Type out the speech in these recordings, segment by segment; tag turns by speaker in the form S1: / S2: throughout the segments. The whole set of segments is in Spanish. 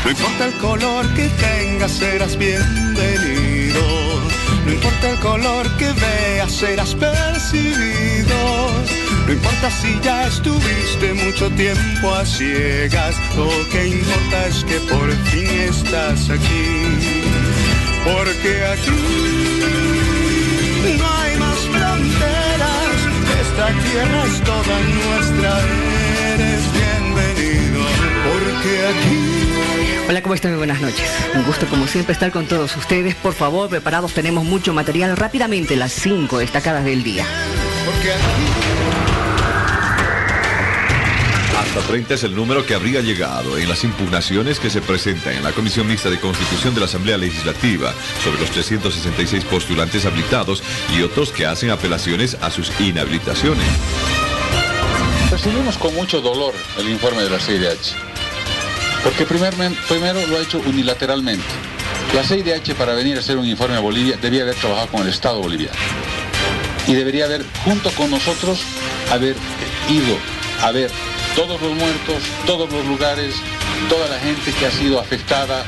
S1: No importa el color que tengas, serás bienvenido. No importa el color que veas, serás percibido. No importa si ya estuviste mucho tiempo a ciegas, lo que importa es que por fin estás aquí. Porque aquí no hay más fronteras, esta tierra es toda nuestra, eres bienvenido. Porque aquí...
S2: Hola, ¿cómo están? Muy buenas noches. Un gusto como siempre estar con todos ustedes. Por favor, preparados, tenemos mucho material. Rápidamente, las 5 destacadas del día.
S1: Porque aquí...
S3: Hasta 30 es el número que habría llegado en las impugnaciones que se presentan en la Comisión Mixta de Constitución de la Asamblea Legislativa sobre los 366 postulantes habilitados y otros que hacen apelaciones a sus inhabilitaciones.
S4: Recibimos con mucho dolor el informe de la CIDH, porque primero lo ha hecho unilateralmente. La CIDH, para venir a hacer un informe a Bolivia, debía haber trabajado con el Estado boliviano y debería haber, junto con nosotros, haber ido a ver todos los muertos, todos los lugares, toda la gente que ha sido afectada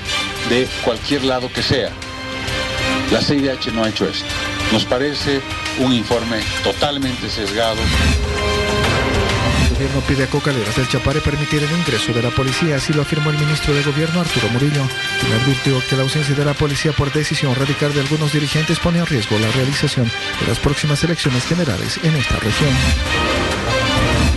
S4: de cualquier lado que sea. La CIDH no ha hecho esto. Nos parece un informe totalmente sesgado.
S5: El gobierno pide a Cocaleras del Chapare permitir el ingreso de la policía, así lo afirmó el ministro de Gobierno Arturo Murillo, quien advirtió que la ausencia de la policía por decisión radical de algunos dirigentes pone en riesgo la realización de las próximas elecciones generales en esta región.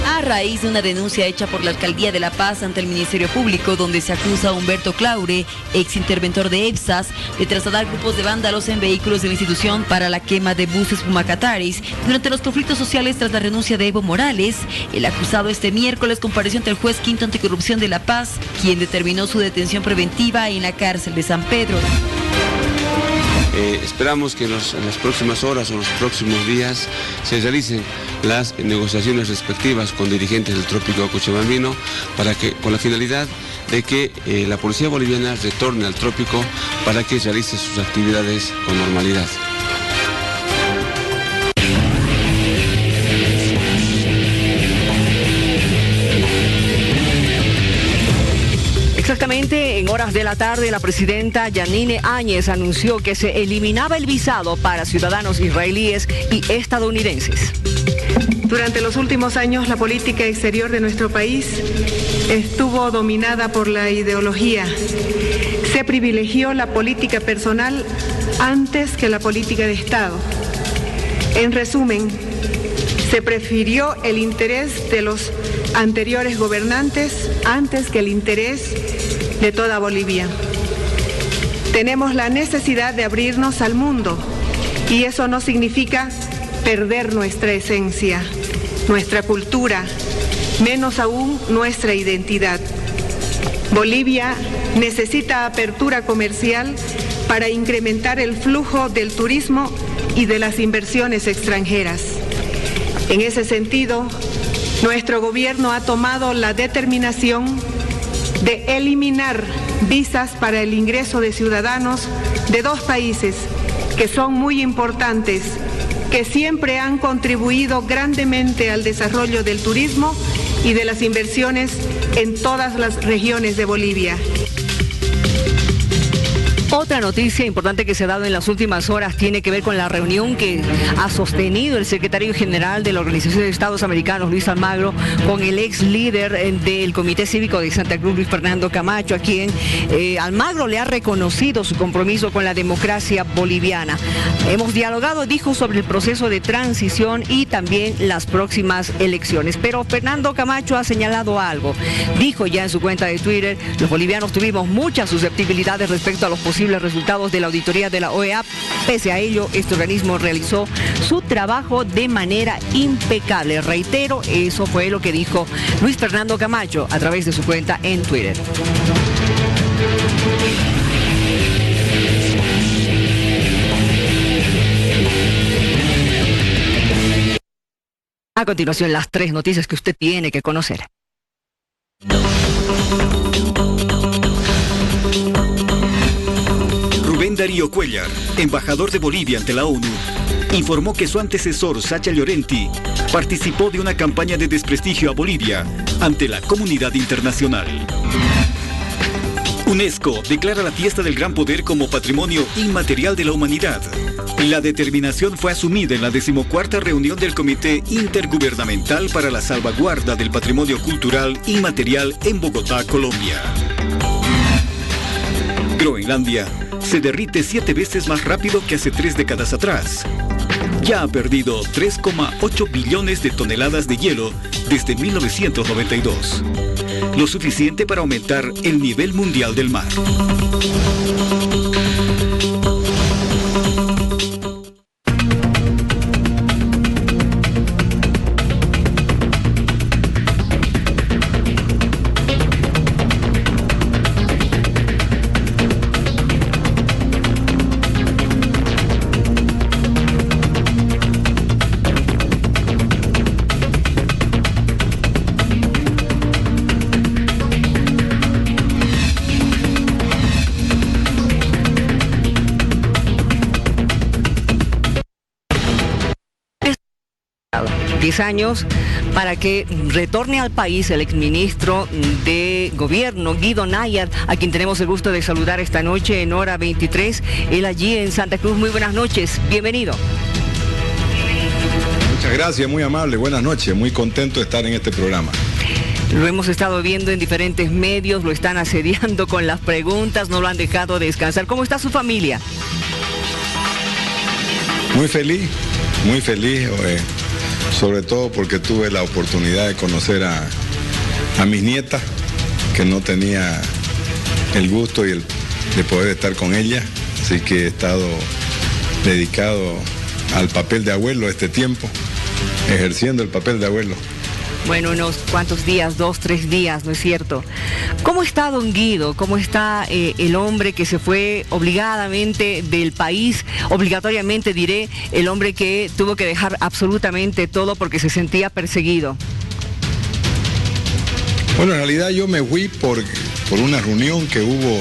S6: A raíz de una denuncia hecha por la Alcaldía de La Paz ante el Ministerio Público, donde se acusa a Humberto Claure, ex interventor de EPSAS, de trasladar grupos de vándalos en vehículos de la institución para la quema de buses Pumacataris durante los conflictos sociales tras la renuncia de Evo Morales, el acusado este miércoles compareció ante el juez quinto anticorrupción de La Paz, quien determinó su detención preventiva en la cárcel de San Pedro.
S7: Esperamos que en las próximas horas o los próximos días se realicen las negociaciones respectivas con dirigentes del Trópico Cochabambino con la finalidad de que la policía boliviana retorne al trópico para que realice sus actividades con normalidad.
S2: Exactamente en horas de la tarde, la presidenta Yanine Áñez anunció que se eliminaba el visado para ciudadanos israelíes y estadounidenses.
S8: Durante los últimos años, la política exterior de nuestro país estuvo dominada por la ideología. Se privilegió la política personal antes que la política de Estado. En resumen, se prefirió el interés de los anteriores gobernantes antes que el interés de toda Bolivia. Tenemos la necesidad de abrirnos al mundo y eso no significa perder nuestra esencia, nuestra cultura, menos aún nuestra identidad. Bolivia necesita apertura comercial para incrementar el flujo del turismo y de las inversiones extranjeras. En ese sentido, nuestro gobierno ha tomado la determinación de eliminar visas para el ingreso de ciudadanos de dos países que son muy importantes, que siempre han contribuido grandemente al desarrollo del turismo y de las inversiones en todas las regiones de Bolivia.
S2: Otra noticia importante que se ha dado en las últimas horas tiene que ver con la reunión que ha sostenido el secretario general de la Organización de Estados Americanos, Luis Almagro, con el ex líder del Comité Cívico de Santa Cruz, Luis Fernando Camacho, a quien Almagro le ha reconocido su compromiso con la democracia boliviana. Hemos dialogado, dijo, sobre el proceso de transición y también las próximas elecciones. Pero Fernando Camacho ha señalado algo. Dijo ya en su cuenta de Twitter: los bolivianos tuvimos muchas susceptibilidades respecto a los posibles resultados de la auditoría de la OEA. Pese a ello, este organismo realizó su trabajo de manera impecable. Reitero, eso fue lo que dijo Luis Fernando Camacho a través de su cuenta en Twitter. A continuación, las 3 noticias que usted tiene que conocer.
S9: Rubén Darío Cuellar, embajador de Bolivia ante la ONU, informó que su antecesor, Sacha Llorenti, participó de una campaña de desprestigio a Bolivia ante la comunidad internacional. UNESCO declara la Fiesta del Gran Poder como Patrimonio Inmaterial de la Humanidad. La determinación fue asumida en la 14ª reunión del Comité Intergubernamental para la Salvaguarda del Patrimonio Cultural Inmaterial en Bogotá, Colombia. Groenlandia se derrite 7 veces más rápido que hace 3 décadas atrás. Ya ha perdido 3,8 billones de toneladas de hielo desde 1992. Lo suficiente para aumentar el nivel mundial del mar.
S2: Años para que retorne al país el exministro de Gobierno, Guido Nayar, a quien tenemos el gusto de saludar esta noche en hora 23, él allí en Santa Cruz. Muy buenas noches, bienvenido.
S10: Muchas gracias, muy amable, buenas noches, muy contento de estar en este programa.
S2: Lo hemos estado viendo en diferentes medios, lo están asediando con las preguntas, no lo han dejado descansar. ¿Cómo está su familia?
S10: Muy feliz, sobre todo porque tuve la oportunidad de conocer a mis nietas, que no tenía el gusto de poder estar con ellas, así que he estado dedicado al papel de abuelo este tiempo, ejerciendo el papel de abuelo.
S2: Bueno, unos cuantos días, 2, 3 días, ¿no es cierto? ¿Cómo está don Guido? ¿Cómo está el hombre que se fue obligadamente del país? Obligatoriamente diré, el hombre que tuvo que dejar absolutamente todo porque se sentía perseguido.
S10: Bueno, en realidad yo me fui por una reunión que hubo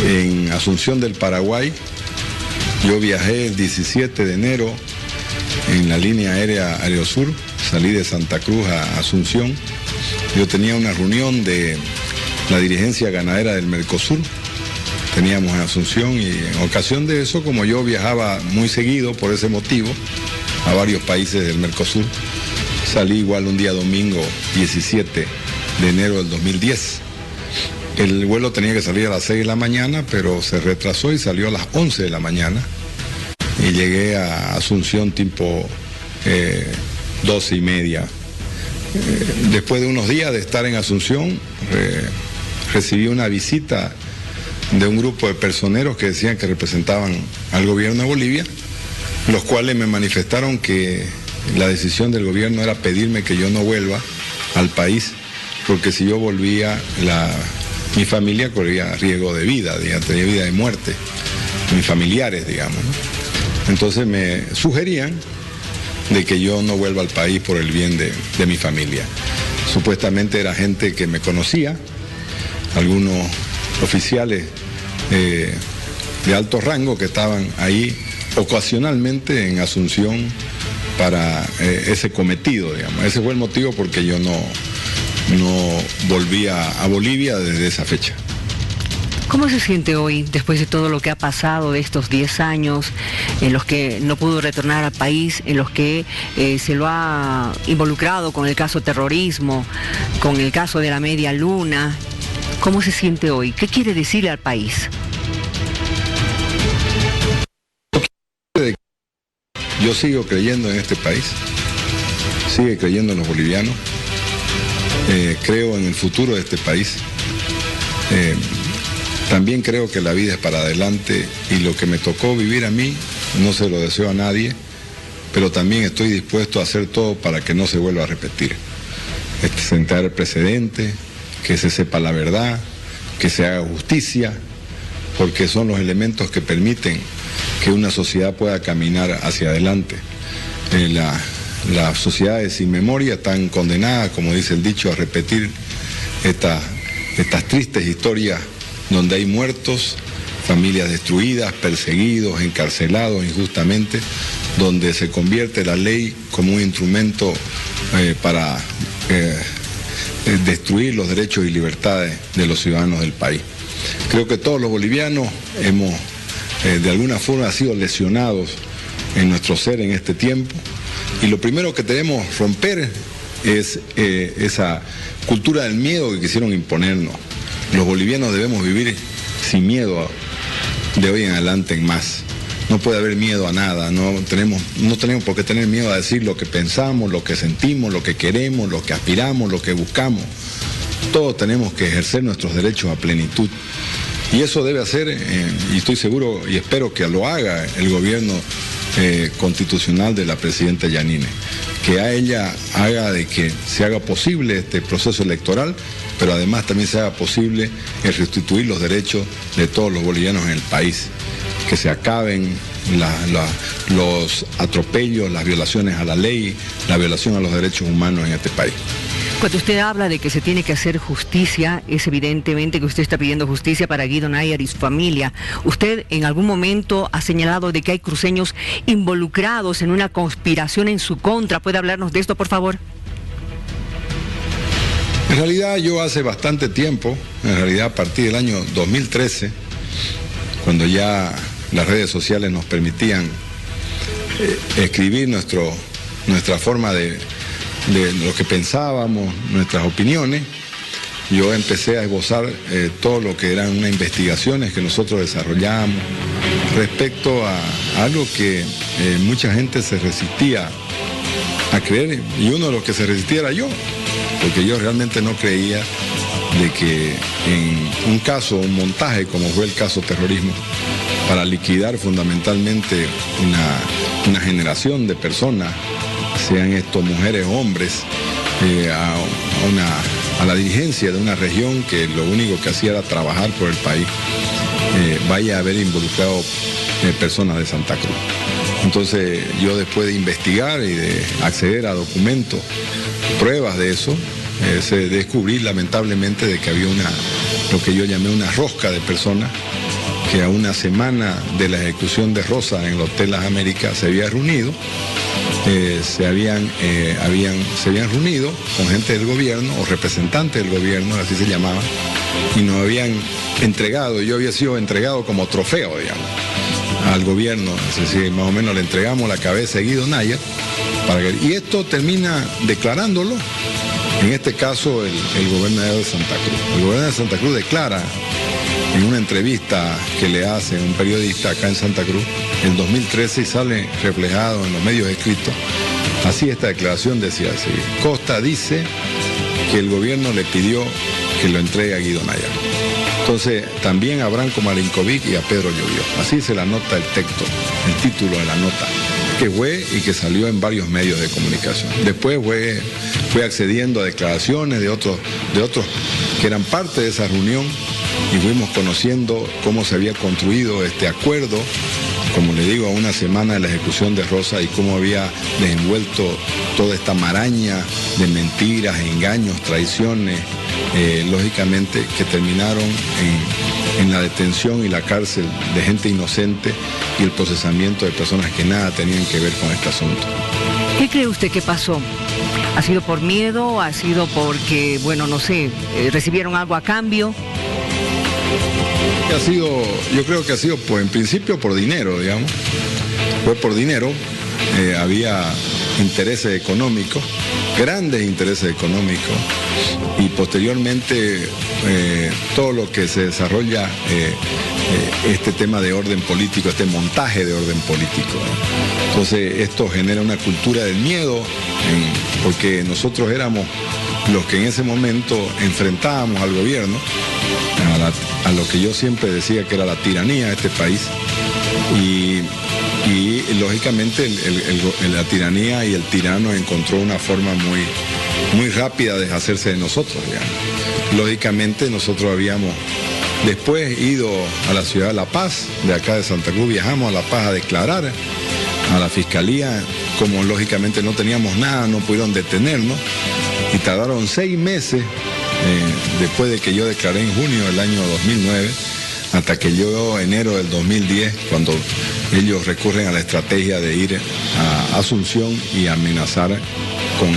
S10: en Asunción del Paraguay. Yo viajé el 17 de enero en la línea aérea Aerosur. Salí de Santa Cruz a Asunción. Yo tenía una reunión de la dirigencia ganadera del Mercosur. Teníamos en Asunción y en ocasión de eso, como yo viajaba muy seguido por ese motivo a varios países del Mercosur, salí igual un día domingo 17 de enero del 2010. El vuelo tenía que salir a las 6 de la mañana, pero se retrasó y salió a las 11 de la mañana. Y llegué a Asunción tipo 12:30. Después de unos días de estar en Asunción, recibí una visita de un grupo de personeros que decían que representaban al gobierno de Bolivia, los cuales me manifestaron que la decisión del gobierno era pedirme que yo no vuelva al país, porque si yo volvía, mi familia corría riesgo de vida, tenía vida de muerte, mis familiares, digamos, ¿no? Entonces me sugerían de que yo no vuelva al país por el bien de mi familia. Supuestamente era gente que me conocía, algunos oficiales de alto rango que estaban ahí ocasionalmente en Asunción para ese cometido, digamos. Ese fue el motivo porque yo no volví a Bolivia desde esa fecha.
S2: ¿Cómo se siente hoy, después de todo lo que ha pasado de estos 10 años, en los que no pudo retornar al país, en los que se lo ha involucrado con el caso terrorismo, con el caso de la media luna? ¿Cómo se siente hoy? ¿Qué quiere decirle al país?
S10: Yo sigo creyendo en este país, sigue creyendo en los bolivianos, creo en el futuro de este país. También creo que la vida es para adelante y lo que me tocó vivir a mí no se lo deseo a nadie, pero también estoy dispuesto a hacer todo para que no se vuelva a repetir. Sentar el precedente, que se sepa la verdad, que se haga justicia, porque son los elementos que permiten que una sociedad pueda caminar hacia adelante. Las sociedades sin memoria están condenadas, como dice el dicho, a repetir estas tristes historias donde hay muertos, familias destruidas, perseguidos, encarcelados injustamente, donde se convierte la ley como un instrumento para destruir los derechos y libertades de los ciudadanos del país. Creo que todos los bolivianos hemos de alguna forma sido lesionados en nuestro ser en este tiempo, y lo primero que debemos romper es esa cultura del miedo que quisieron imponernos. Los bolivianos debemos vivir sin miedo de hoy en adelante en más. No puede haber miedo a nada, no tenemos por qué tener miedo a decir lo que pensamos, lo que sentimos, lo que queremos, lo que aspiramos, lo que buscamos. Todos tenemos que ejercer nuestros derechos a plenitud. Y eso debe hacer, y estoy seguro y espero que lo haga el gobierno constitucional de la presidenta Yanine, que a ella haga de que se haga posible este proceso electoral, pero además también se haga posible el restituir los derechos de todos los bolivianos en el país, que se acaben los atropellos, las violaciones a la ley, la violación a los derechos humanos en este país.
S2: Cuando usted habla de que se tiene que hacer justicia, es evidentemente que usted está pidiendo justicia para Guido Nayar y su familia. ¿Usted en algún momento ha señalado de que hay cruceños involucrados en una conspiración en su contra? ¿Puede hablarnos de esto, por favor?
S10: En realidad yo hace bastante tiempo, en realidad a partir del año 2013, cuando ya las redes sociales nos permitían escribir nuestra forma de lo que pensábamos, nuestras opiniones, yo empecé a esbozar todo lo que eran unas investigaciones que nosotros desarrollamos respecto a algo que mucha gente se resistía a creer, y uno de los que se resistía era yo, porque yo realmente no creía de que en un caso, un montaje como fue el caso terrorismo, para liquidar fundamentalmente una generación de personas, sean estos mujeres o hombres, a la dirigencia de una región que lo único que hacía era trabajar por el país, vaya a haber involucrado personas de Santa Cruz. Entonces yo, después de investigar y de acceder a documentos, pruebas de eso, se descubrí lamentablemente de que había lo que yo llamé una rosca de personas que a una semana de la ejecución de Rosa en el Hotel Las Américas se había reunido. Se habían reunido con gente del gobierno o representantes del gobierno, así se llamaba, y nos habían entregado, yo había sido entregado como trofeo, digamos, al gobierno, es decir, más o menos le entregamos la cabeza de Guido Nayar, y esto termina declarándolo, en este caso el gobernador de Santa Cruz. El gobernador de Santa Cruz declara en una entrevista que le hace un periodista acá en Santa Cruz, en 2013, y sale reflejado en los medios escritos, así esta declaración decía así: Costa dice que el gobierno le pidió que lo entregue a Guido Nayar. Entonces, también a Branco Marinkovic y a Pedro Llovió. Así se la nota el texto, el título de la nota, que fue y que salió en varios medios de comunicación. Después fue accediendo a declaraciones de otros que eran parte de esa reunión, y fuimos conociendo cómo se había construido este acuerdo, como le digo, a una semana de la ejecución de Rosa, y cómo había desenvuelto toda esta maraña de mentiras, engaños, traiciones, lógicamente, que terminaron en la detención y la cárcel de gente inocente y el procesamiento de personas que nada tenían que ver con este asunto.
S2: ¿Qué cree usted que pasó? ¿Ha sido por miedo? ¿Ha sido porque, bueno, no sé, recibieron algo a cambio?
S10: Yo creo que ha sido, pues, en principio por dinero, digamos. Fue por dinero, había intereses económicos, grandes intereses económicos, y posteriormente todo lo que se desarrolla, este tema de orden político, este montaje de orden político. Entonces esto genera una cultura del miedo, porque nosotros éramos los que en ese momento enfrentábamos al gobierno, a lo que yo siempre decía que era la tiranía de este país, y lógicamente la tiranía y el tirano encontró una forma muy rápida de deshacerse de nosotros, digamos. Lógicamente nosotros habíamos después ido a la ciudad de La Paz, de acá de Santa Cruz, viajamos a La Paz a declarar a la fiscalía. Como lógicamente no teníamos nada, no pudieron detenernos, y tardaron 6 meses después de que yo declaré en junio del año 2009, hasta que yo, enero del 2010, cuando ellos recurren a la estrategia de ir a Asunción y amenazar con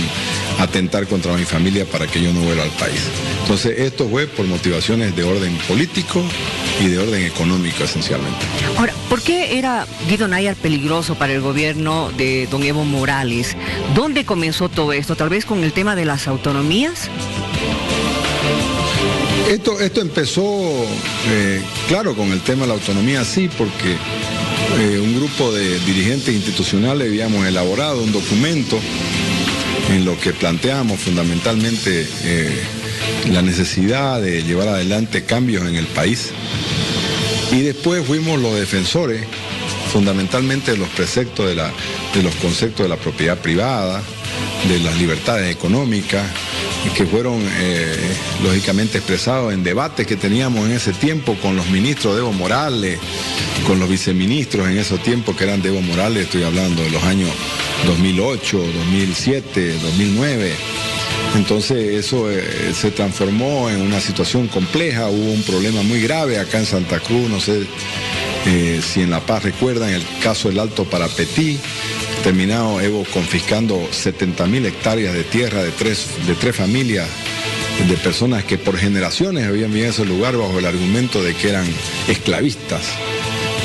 S10: atentar contra mi familia para que yo no vuelva al país. Entonces esto fue por motivaciones de orden político y de orden económico esencialmente.
S2: Ahora, ¿por qué era Guido Nayar peligroso para el gobierno de don Evo Morales? ¿Dónde comenzó todo esto? ¿Tal vez con el tema de las autonomías?
S10: Esto empezó, claro, con el tema de la autonomía, sí, porque un grupo de dirigentes institucionales habíamos elaborado un documento en lo que planteamos fundamentalmente la necesidad de llevar adelante cambios en el país. Y después fuimos los defensores fundamentalmente de los preceptos de los conceptos de la propiedad privada, de las libertades económicas, que fueron lógicamente expresados en debates que teníamos en ese tiempo con los ministros de Evo Morales, con los viceministros en esos tiempos que eran de Evo Morales, estoy hablando de los años 2008, 2007, 2009. Entonces eso se transformó en una situación compleja, hubo un problema muy grave acá en Santa Cruz, no sé si en La Paz recuerdan el caso del Alto Parapetí, terminado Evo confiscando 70.000 hectáreas de tierra de tres familias, de personas que por generaciones habían vivido en ese lugar bajo el argumento de que eran esclavistas.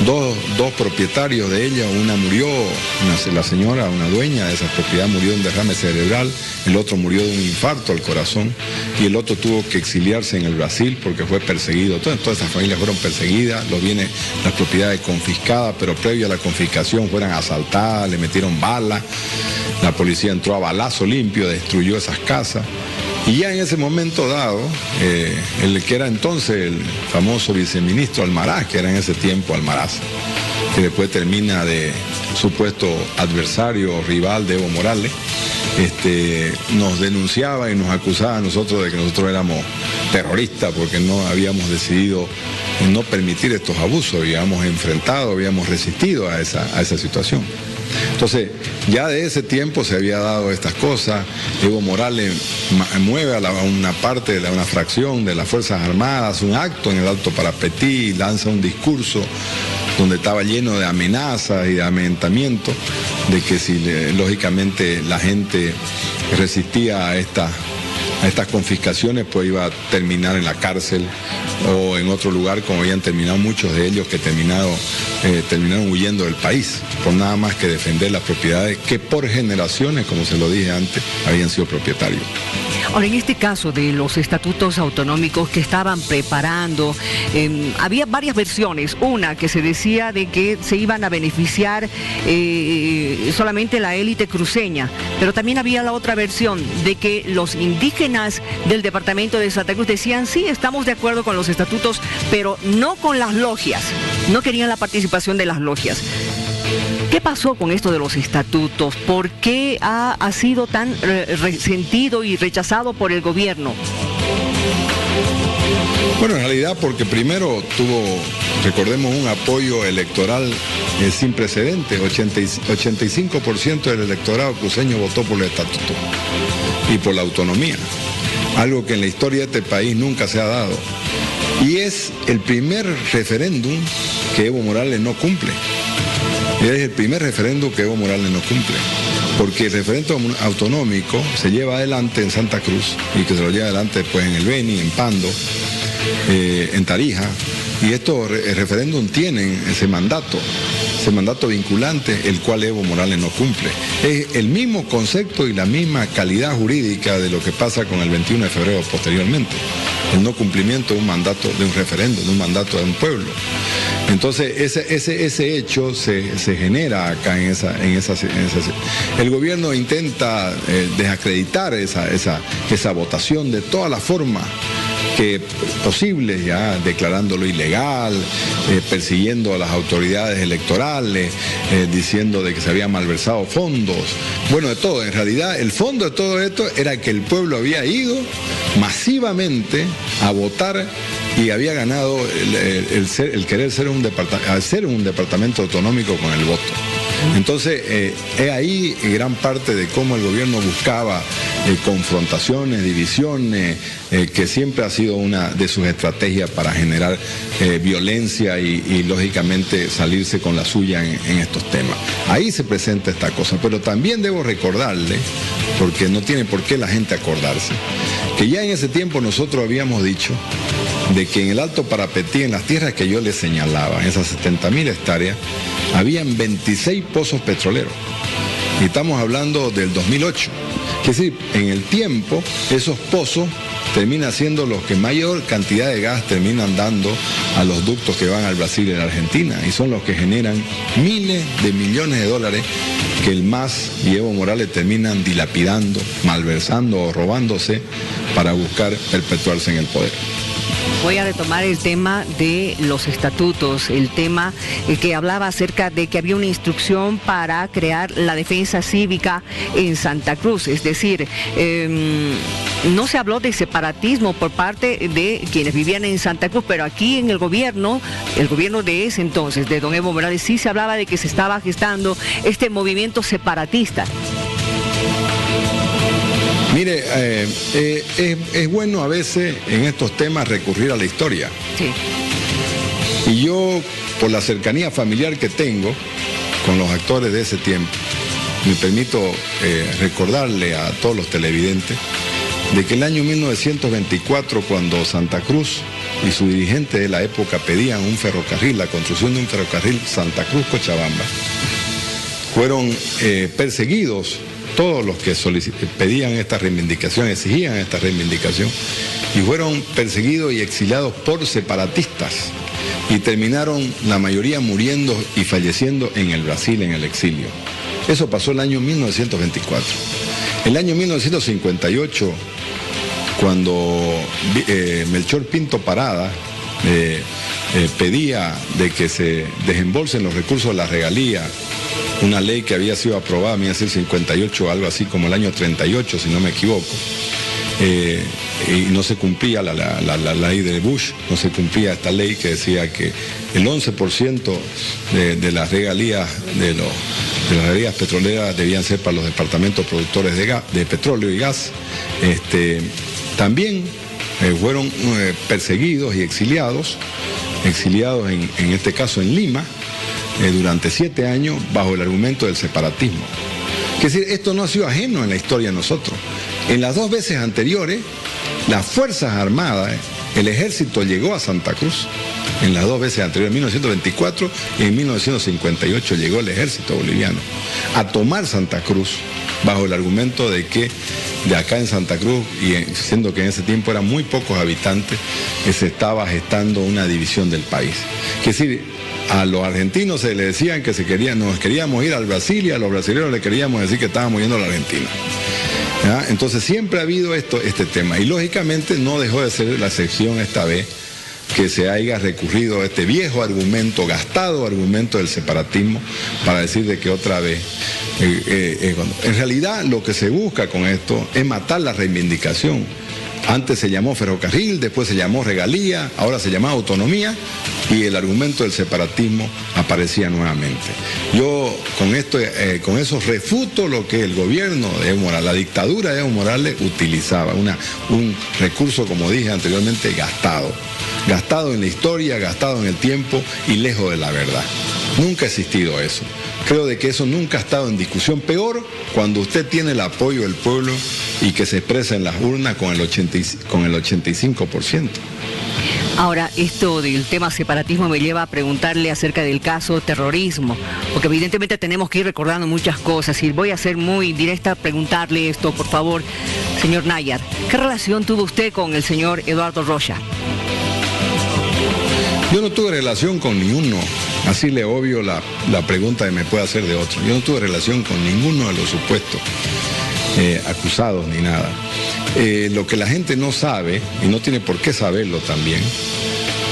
S10: Dos propietarios de ella, una murió, la señora, una dueña de esa propiedad, murió de un derrame cerebral, el otro murió de un infarto al corazón y el otro tuvo que exiliarse en el Brasil porque fue perseguido. Todas esas familias fueron perseguidas, las propiedades confiscadas, pero previo a la confiscación fueron asaltadas, le metieron balas, la policía entró a balazo limpio, destruyó esas casas. Y ya en ese momento dado, el que era entonces el famoso viceministro Almaraz, que era en ese tiempo Almaraz, que después termina de supuesto adversario, rival de Evo Morales, nos denunciaba y nos acusaba a nosotros de que nosotros éramos terroristas porque no habíamos decidido no permitir estos abusos, habíamos enfrentado, habíamos resistido a esa situación. Entonces, ya de ese tiempo se había dado estas cosas. Evo Morales mueve a una parte, una fracción de las Fuerzas Armadas, un acto en el Alto Parapetí, lanza un discurso donde estaba lleno de amenazas y de amedrentamiento, de que si lógicamente la gente resistía a estas confiscaciones, pues iba a terminar en la cárcel o en otro lugar, como habían terminado muchos de ellos que terminaron huyendo del país, por nada más que defender las propiedades que por generaciones, como se lo dije antes, habían sido propietarios.
S2: Ahora, en este caso de los estatutos autonómicos que estaban preparando, había varias versiones. Una que se decía de que se iban a beneficiar solamente la élite cruceña, pero también había la otra versión de que los indígenas del departamento de Santa Cruz decían, sí, estamos de acuerdo con los estatutos, pero no con las logias, no querían la participación de las logias. ¿Qué pasó con esto de los estatutos? ¿Por qué ha sido tan resentido y rechazado por el gobierno?
S10: Bueno, en realidad porque primero tuvo, recordemos, un apoyo electoral sin precedentes. 85% del electorado cruceño votó por el estatuto y por la autonomía, algo que en la historia de este país nunca se ha dado. Y es el primer referéndum que Evo Morales no cumple. Es el primer referéndum que Evo Morales no cumple, porque el referéndum autonómico se lleva adelante en Santa Cruz y que se lo lleva adelante después en el Beni, en Pando, en Tarija, y estos referéndum tienen ese mandato vinculante, el cual Evo Morales no cumple. Es el mismo concepto y la misma calidad jurídica de lo que pasa con el 21 de febrero posteriormente, el no cumplimiento de un mandato, de un referéndum, de un mandato de un pueblo. Entonces ese hecho se genera acá en esa. El gobierno intenta desacreditar esa votación de todas las formas que posibles, ya declarándolo ilegal, persiguiendo a las autoridades electorales, diciendo de que se habían malversado fondos, bueno, de todo. En realidad el fondo de todo esto era que el pueblo había ido masivamente a votar y había ganado el querer ser un departamento autonómico con el voto. Entonces, es ahí gran parte de cómo el gobierno buscaba confrontaciones, divisiones, que siempre ha sido una de sus estrategias para generar violencia y lógicamente salirse con la suya en estos temas. Ahí se presenta esta cosa, pero también debo recordarle, porque no tiene por qué la gente acordarse, que ya en ese tiempo nosotros habíamos dicho de que en el Alto Parapetí, en las tierras que yo les señalaba, en esas 70.000 hectáreas, habían 26 pozos petroleros. Y estamos hablando del 2008. Es decir, en el tiempo, esos pozos terminan siendo los que mayor cantidad de gas terminan dando a los ductos que van al Brasil y a la Argentina. Y son los que generan miles de millones de dólares que el MAS y Evo Morales terminan dilapidando, malversando o robándose para buscar perpetuarse en el poder.
S2: Voy a retomar el tema de los estatutos, el tema que hablaba acerca de que había una instrucción para crear la defensa cívica en Santa Cruz, es decir, no se habló de separatismo por parte de quienes vivían en Santa Cruz, pero aquí en el gobierno de ese entonces, de don Evo Morales, sí se hablaba de que se estaba gestando este movimiento separatista.
S10: Mire, es bueno a veces en estos temas recurrir a la historia.
S2: Sí.
S10: Y yo, por la cercanía familiar que tengo con los actores de ese tiempo, me permito recordarle a todos los televidentes de que el año 1924, cuando Santa Cruz y su dirigente de la época pedían un ferrocarril, la construcción de un ferrocarril Santa Cruz-Cochabamba, fueron perseguidos todos los que pedían esta reivindicación, exigían esta reivindicación, y fueron perseguidos y exiliados por separatistas, y terminaron la mayoría muriendo y falleciendo en el Brasil, en el exilio. Eso pasó el año 1924. El año 1958, cuando Melchor Pinto Parada pedía de que se desembolsen los recursos de la regalía, una ley que había sido aprobada en 1958, algo así como el año 38, si no me equivoco, y no se cumplía la ley de Bush, no se cumplía esta ley que decía que el 11% de las regalías de las regalías petroleras debían ser para los departamentos productores de petróleo y gas. También fueron perseguidos y exiliados en este caso en Lima, durante 7 años bajo el argumento del separatismo. Es decir, esto no ha sido ajeno en la historia de nosotros. En las 2 veces anteriores, las Fuerzas Armadas, el ejército llegó a Santa Cruz. En las 2 veces anteriores, en 1924 y en 1958 llegó el ejército boliviano a tomar Santa Cruz bajo el argumento de que de acá en Santa Cruz, y siendo que en ese tiempo eran muy pocos habitantes, se estaba gestando una división del país. Es decir, a los argentinos se les decían que nos queríamos ir al Brasil, y a los brasileños les queríamos decir que estábamos yendo a la Argentina. ¿Ya? Entonces siempre ha habido este tema, y lógicamente no dejó de ser la excepción esta vez que se haya recurrido a este viejo argumento, gastado argumento del separatismo, para decir de que otra vez, en realidad lo que se busca con esto es matar la reivindicación. Antes se llamó ferrocarril, después se llamó regalía, ahora se llama autonomía, y el argumento del separatismo aparecía nuevamente. Yo con eso refuto lo que el gobierno de Evo Morales, la dictadura de Evo Morales utilizaba, un recurso, como dije anteriormente, gastado en la historia, gastado en el tiempo y lejos de la verdad. Nunca ha existido eso. Creo de que eso nunca ha estado en discusión. Peor cuando usted tiene el apoyo del pueblo y que se expresa en las urnas con el 85%.
S2: Ahora, esto del tema separatismo me lleva a preguntarle acerca del caso terrorismo, porque evidentemente tenemos que ir recordando muchas cosas, y voy a ser muy directa a preguntarle esto, por favor, señor Nayar. ¿Qué relación tuvo usted con el señor Eduardo Rocha?
S10: Yo no tuve relación con ninguno, así le obvio la pregunta que me puede hacer de otro. Yo no tuve relación con ninguno de los supuestos acusados ni nada. Lo que la gente no sabe, y no tiene por qué saberlo también,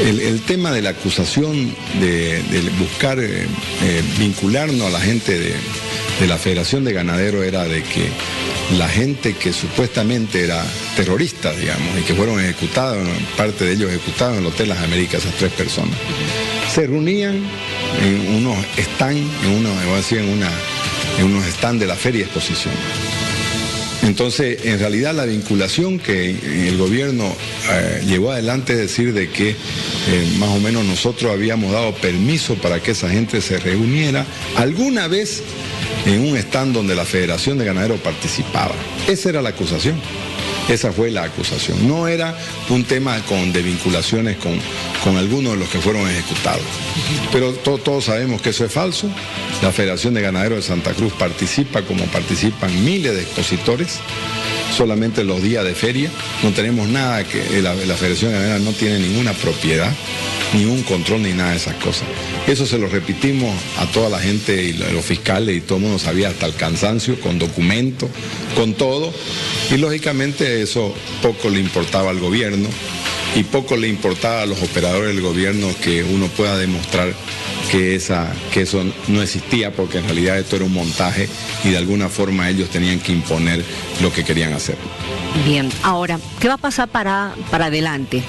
S10: el tema de la acusación de buscar vincularnos a la gente de la Federación de Ganaderos era de que la gente que supuestamente era terrorista, digamos, y que fueron ejecutados, parte de ellos ejecutados en el Hotel Las Américas, esas 3 personas, se reunían en unos stands, en unos stands de la feria de exposición. Entonces, en realidad la vinculación que el gobierno llevó adelante es decir de que más o menos nosotros habíamos dado permiso para que esa gente se reuniera alguna vez en un stand donde la Federación de Ganaderos participaba. Esa era la acusación. Esa fue la acusación. No era un tema de vinculaciones con algunos de los que fueron ejecutados. Pero todos sabemos que eso es falso. La Federación de Ganaderos de Santa Cruz participa como participan miles de expositores, solamente los días de feria. No tenemos nada que... La Federación de Ganaderos no tiene ninguna propiedad, ningún control ni nada de esas cosas. Eso se lo repetimos a toda la gente y los fiscales y todo el mundo sabía hasta el cansancio, con documentos, con todo. Y lógicamente eso poco le importaba al gobierno y poco le importaba a los operadores del gobierno que uno pueda demostrar que eso no existía, porque en realidad esto era un montaje y de alguna forma ellos tenían que imponer lo que querían hacer.
S2: Bien, ahora, ¿qué va a pasar para adelante?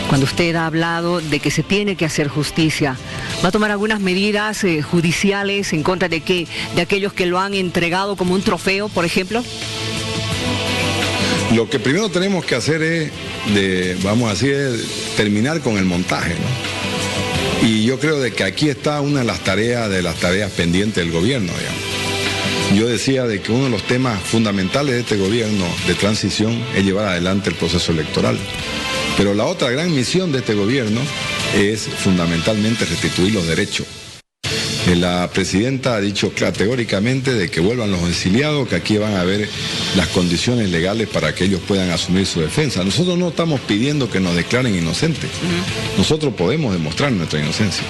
S2: Cuando usted ha hablado de que se tiene que hacer justicia, ¿va a tomar algunas medidas judiciales en contra de aquellos que lo han entregado como un trofeo, por ejemplo?
S10: Lo que primero tenemos que hacer es terminar con el montaje, ¿no? Y yo creo de que aquí está una de las tareas pendientes del gobierno, digamos. Yo decía de que uno de los temas fundamentales de este gobierno de transición es llevar adelante el proceso electoral. Pero la otra gran misión de este gobierno es fundamentalmente restituir los derechos. La presidenta ha dicho categóricamente de que vuelvan los exiliados, que aquí van a haber las condiciones legales para que ellos puedan asumir su defensa. Nosotros no estamos pidiendo que nos declaren inocentes. Nosotros podemos demostrar nuestra inocencia.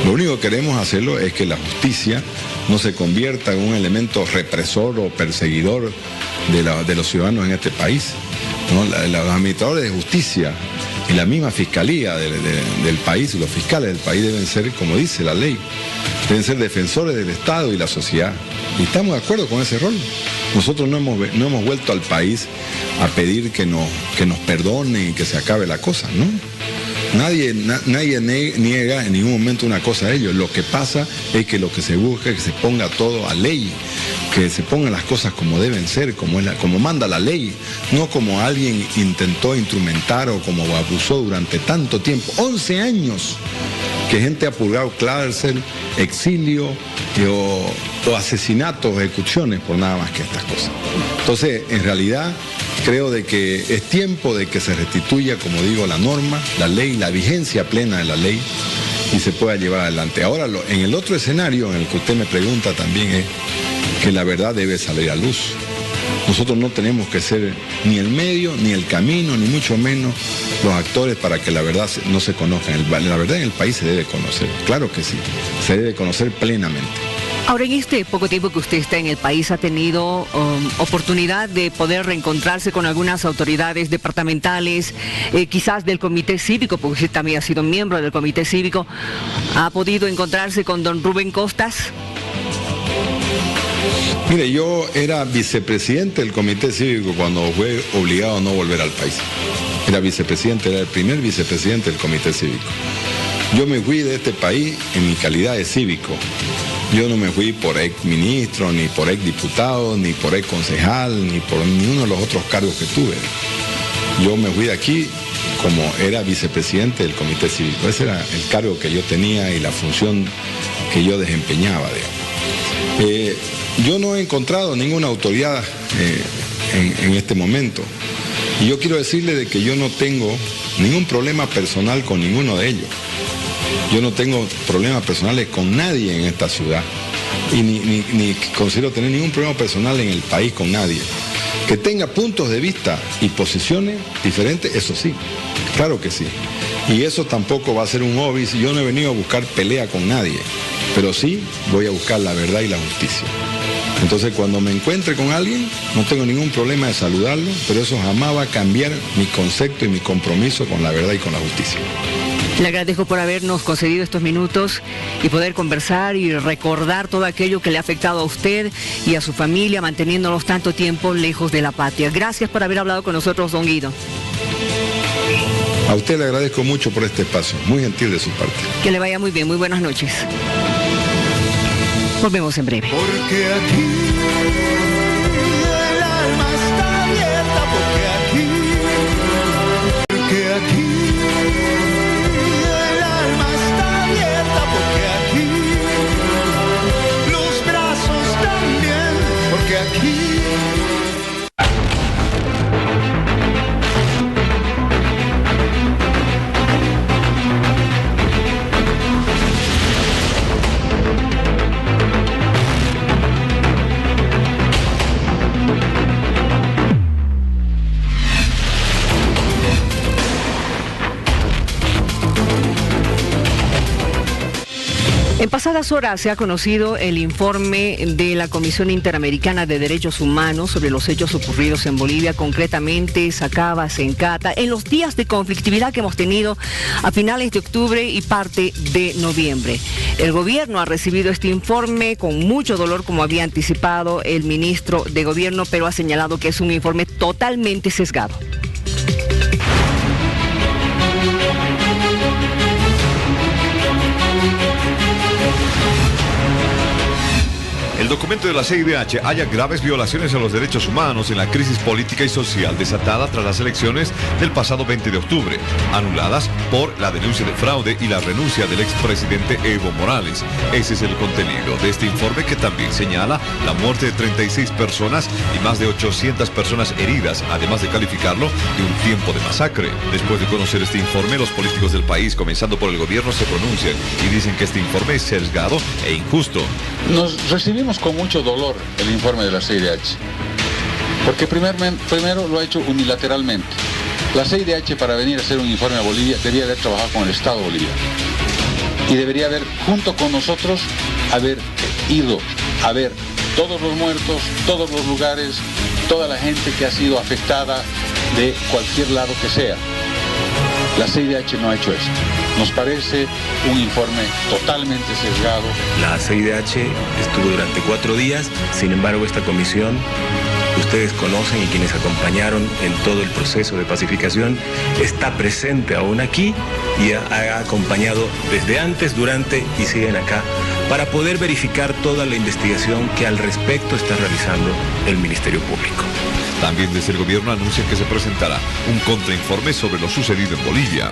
S10: Lo único que queremos hacerlo es que la justicia no se convierta en un elemento represor o perseguidor de los ciudadanos en este país, ¿no? Los administradores de justicia y la misma fiscalía del país y los fiscales del país deben ser, como dice la ley, deben ser defensores del Estado y la sociedad. Y estamos de acuerdo con ese rol. Nosotros no hemos vuelto al país a pedir que nos perdonen y que se acabe la cosa, ¿no? Nadie niega en ningún momento una cosa a ellos. Lo que pasa es que lo que se busca es que se ponga todo a ley, que se pongan las cosas como deben ser, como manda la ley, no como alguien intentó instrumentar o como abusó durante tanto tiempo. 11 años que gente ha purgado cárcel, exilio o asesinatos, ejecuciones por nada más que estas cosas. Entonces, en realidad, creo de que es tiempo de que se restituya, como digo, la norma, la ley, la vigencia plena de la ley y se pueda llevar adelante. Ahora, en el otro escenario en el que usted me pregunta también es que la verdad debe salir a luz. Nosotros no tenemos que ser ni el medio, ni el camino, ni mucho menos los actores para que la verdad no se conozca. La verdad en el país se debe conocer, claro que sí, se debe conocer plenamente.
S2: Ahora, en este poco tiempo que usted está en el país, ¿ha tenido oportunidad de poder reencontrarse con algunas autoridades departamentales, quizás del Comité Cívico, porque usted también ha sido miembro del Comité Cívico? ¿Ha podido encontrarse con don Rubén Costas?
S10: Mire, yo era vicepresidente del Comité Cívico cuando fue obligado a no volver al país. Era el primer vicepresidente del Comité Cívico. Yo me fui de este país en mi calidad de cívico. Yo no me fui por ex ministro, ni por ex diputado, ni por ex concejal, ni por ninguno de los otros cargos que tuve. Yo me fui de aquí como era vicepresidente del Comité Cívico. Ese era el cargo que yo tenía y la función que yo desempeñaba, digamos. Yo no he encontrado ninguna autoridad en este momento. Y yo quiero decirle de que yo no tengo ningún problema personal con ninguno de ellos. Yo no tengo problemas personales con nadie en esta ciudad y ni considero tener ningún problema personal en el país con nadie. Que tenga puntos de vista y posiciones diferentes, eso sí, claro que sí. Y eso tampoco va a ser un hobby. Yo no he venido a buscar pelea con nadie, pero sí voy a buscar la verdad y la justicia. Entonces, cuando me encuentre con alguien, no tengo ningún problema de saludarlo, pero eso jamás va a cambiar mi concepto y mi compromiso con la verdad y con la justicia.
S2: Le agradezco por habernos concedido estos minutos y poder conversar y recordar todo aquello que le ha afectado a usted y a su familia, manteniéndolos tanto tiempo lejos de la patria. Gracias por haber hablado con nosotros, don Guido.
S10: A usted le agradezco mucho por este espacio, muy gentil de su parte.
S2: Que le vaya muy bien, muy buenas noches. Volvemos en breve.
S1: Porque aquí el alma está abierta, porque aquí el alma está abierta, porque aquí los brazos también, porque aquí.
S2: En pasadas horas se ha conocido el informe de la Comisión Interamericana de Derechos Humanos sobre los hechos ocurridos en Bolivia, concretamente Sacaba, Sencata, en los días de conflictividad que hemos tenido a finales de octubre y parte de noviembre. El gobierno ha recibido este informe con mucho dolor, como había anticipado el ministro de Gobierno, pero ha señalado que es un informe totalmente sesgado.
S3: El documento de la CIDH halla graves violaciones a los derechos humanos en la crisis política y social desatada tras las elecciones del pasado 20 de octubre, anuladas por la denuncia de fraude y la renuncia del expresidente Evo Morales. Ese es el contenido de este informe, que también señala la muerte de 36 personas y más de 800 personas heridas, además de calificarlo de un tiempo de masacre. Después de conocer este informe, los políticos del país, comenzando por el gobierno, se pronuncian y dicen que este informe es sesgado e injusto.
S4: Nos recibimos con mucho dolor el informe de la CIDH, porque primero lo ha hecho unilateralmente. La CIDH, para venir a hacer un informe a Bolivia, debía haber trabajado con el Estado boliviano y debería haber, junto con nosotros, haber ido a ver todos los muertos, todos los lugares, toda la gente que ha sido afectada de cualquier lado que sea. La CIDH no ha hecho esto. Nos parece un informe totalmente sesgado.
S11: La CIDH estuvo durante 4 días, sin embargo esta comisión, ustedes conocen y quienes acompañaron en todo el proceso de pacificación, está presente aún aquí y ha acompañado desde antes, durante y siguen acá para poder verificar toda la investigación que al respecto está realizando el Ministerio Público.
S3: También desde el gobierno anuncian que se presentará un contrainforme sobre lo sucedido en Bolivia.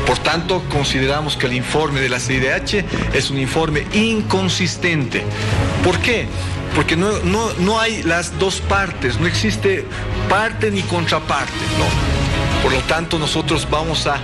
S12: Por tanto, consideramos que el informe de la CIDH es un informe inconsistente. ¿Por qué? Porque no hay las dos partes, no existe parte ni contraparte, ¿no? Por lo tanto, nosotros vamos a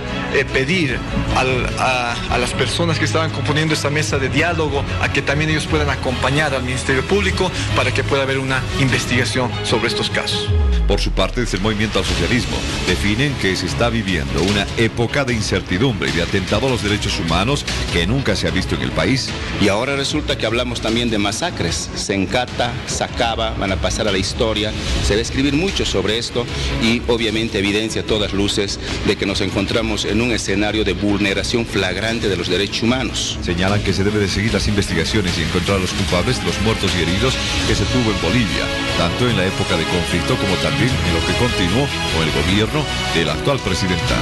S12: pedir a las personas que estaban componiendo esta mesa de diálogo a que también ellos puedan acompañar al Ministerio Público para que pueda haber una investigación sobre estos casos.
S3: Por su parte, desde el Movimiento al Socialismo, definen que se está viviendo una época de incertidumbre y de atentado a los derechos humanos que nunca se ha visto en el país.
S13: Y ahora resulta que hablamos también de masacres. Sencata, Sacaba, van a pasar a la historia. Se va a escribir mucho sobre esto y obviamente evidencia a todas luces de que nos encontramos en un escenario de vulneración flagrante de los derechos humanos.
S3: Señalan que se debe de seguir las investigaciones y encontrar a los culpables de los muertos y heridos que se tuvo en Bolivia, tanto en la época de conflicto como también en lo que continuó con el gobierno de la actual presidenta.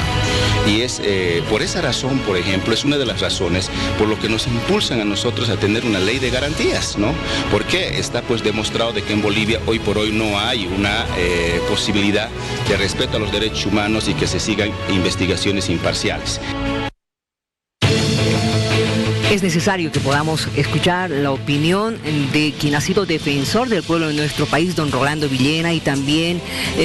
S13: Y es por esa razón, por ejemplo, es una de las razones por lo que nos impulsan a nosotros a tener una ley de garantías, ¿no? Porque está pues demostrado de que en Bolivia hoy por hoy no hay una posibilidad de respeto a los derechos humanos y que se sigan investigaciones imparciales.
S2: Es necesario que podamos escuchar la opinión de quien ha sido defensor del pueblo de nuestro país, don Rolando Villena, y también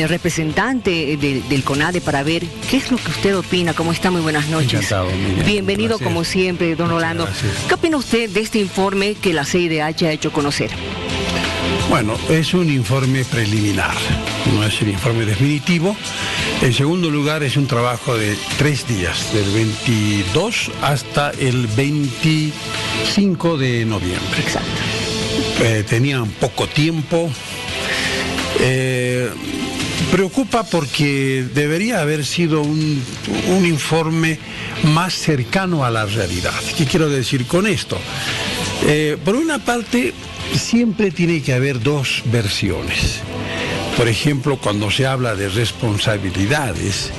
S2: representante del CONADE, para ver qué es lo que usted opina. ¿Cómo está? Muy buenas noches.
S14: Encantado, Miriam.
S2: Bienvenido.
S14: Gracias.
S2: Como siempre, don Rolando.
S14: Gracias.
S2: ¿Qué opina usted de este informe que la CIDH ha hecho conocer?
S14: Bueno, es un informe preliminar, no es el informe definitivo. En segundo lugar, es un trabajo de 3 días, del 22 hasta el 25 de noviembre.
S2: Exacto.
S14: Tenían poco tiempo. Preocupa porque debería haber sido un informe más cercano a la realidad. ¿Qué quiero decir con esto? Por una parte, siempre tiene que haber 2 versiones. Por ejemplo, cuando se habla de responsabilidades,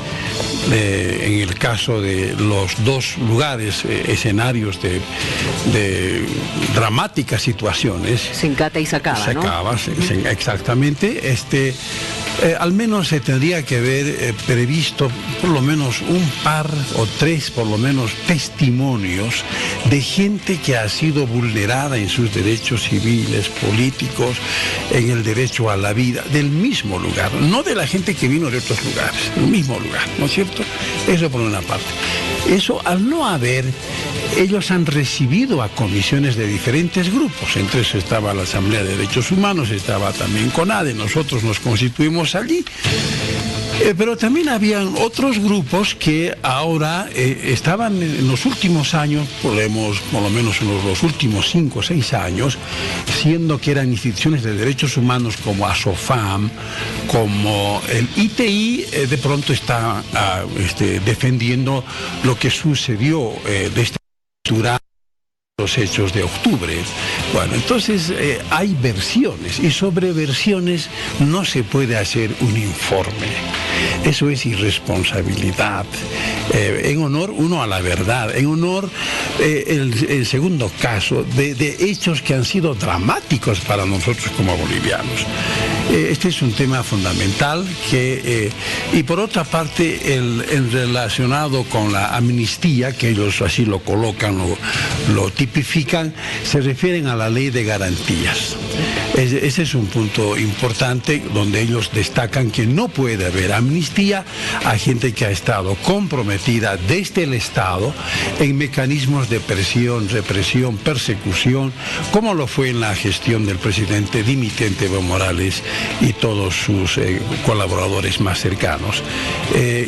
S14: en el caso de los dos lugares, escenarios de dramáticas situaciones.
S2: Sencata y Sacaba, ¿no?
S14: Exactamente. Al menos se tendría que haber previsto por lo menos un par o tres, por lo menos, testimonios de gente que ha sido vulnerada en sus derechos civiles, políticos, en el derecho a la vida, del mismo lugar, no de la gente que vino de otros lugares, del mismo lugar, ¿no es cierto? Eso por una parte. Eso, al no haber, ellos han recibido a comisiones de diferentes grupos, entre eso estaba la Asamblea de Derechos Humanos, estaba también CONADE, nosotros nos constituimos allí, pero también habían otros grupos que ahora estaban en los últimos años, por lo menos en los últimos 5 o 6 años, siendo que eran instituciones de derechos humanos como ASOFAM, como el ITI, de pronto está defendiendo lo que sucedió durante los hechos de octubre. Bueno, entonces hay versiones, y sobre versiones no se puede hacer un informe. Eso es irresponsabilidad. En honor, uno, a la verdad, en honor, el segundo caso, de hechos que han sido dramáticos para nosotros como bolivianos. Este es un tema fundamental y por otra parte, el relacionado con la amnistía, que ellos así lo colocan, lo tipifican, se refieren a la ley de garantías. Ese es un punto importante donde ellos destacan que no puede haber amnistía a gente que ha estado comprometida desde el Estado en mecanismos de presión, represión, persecución, como lo fue en la gestión del presidente dimitente Evo Morales y todos sus colaboradores más cercanos.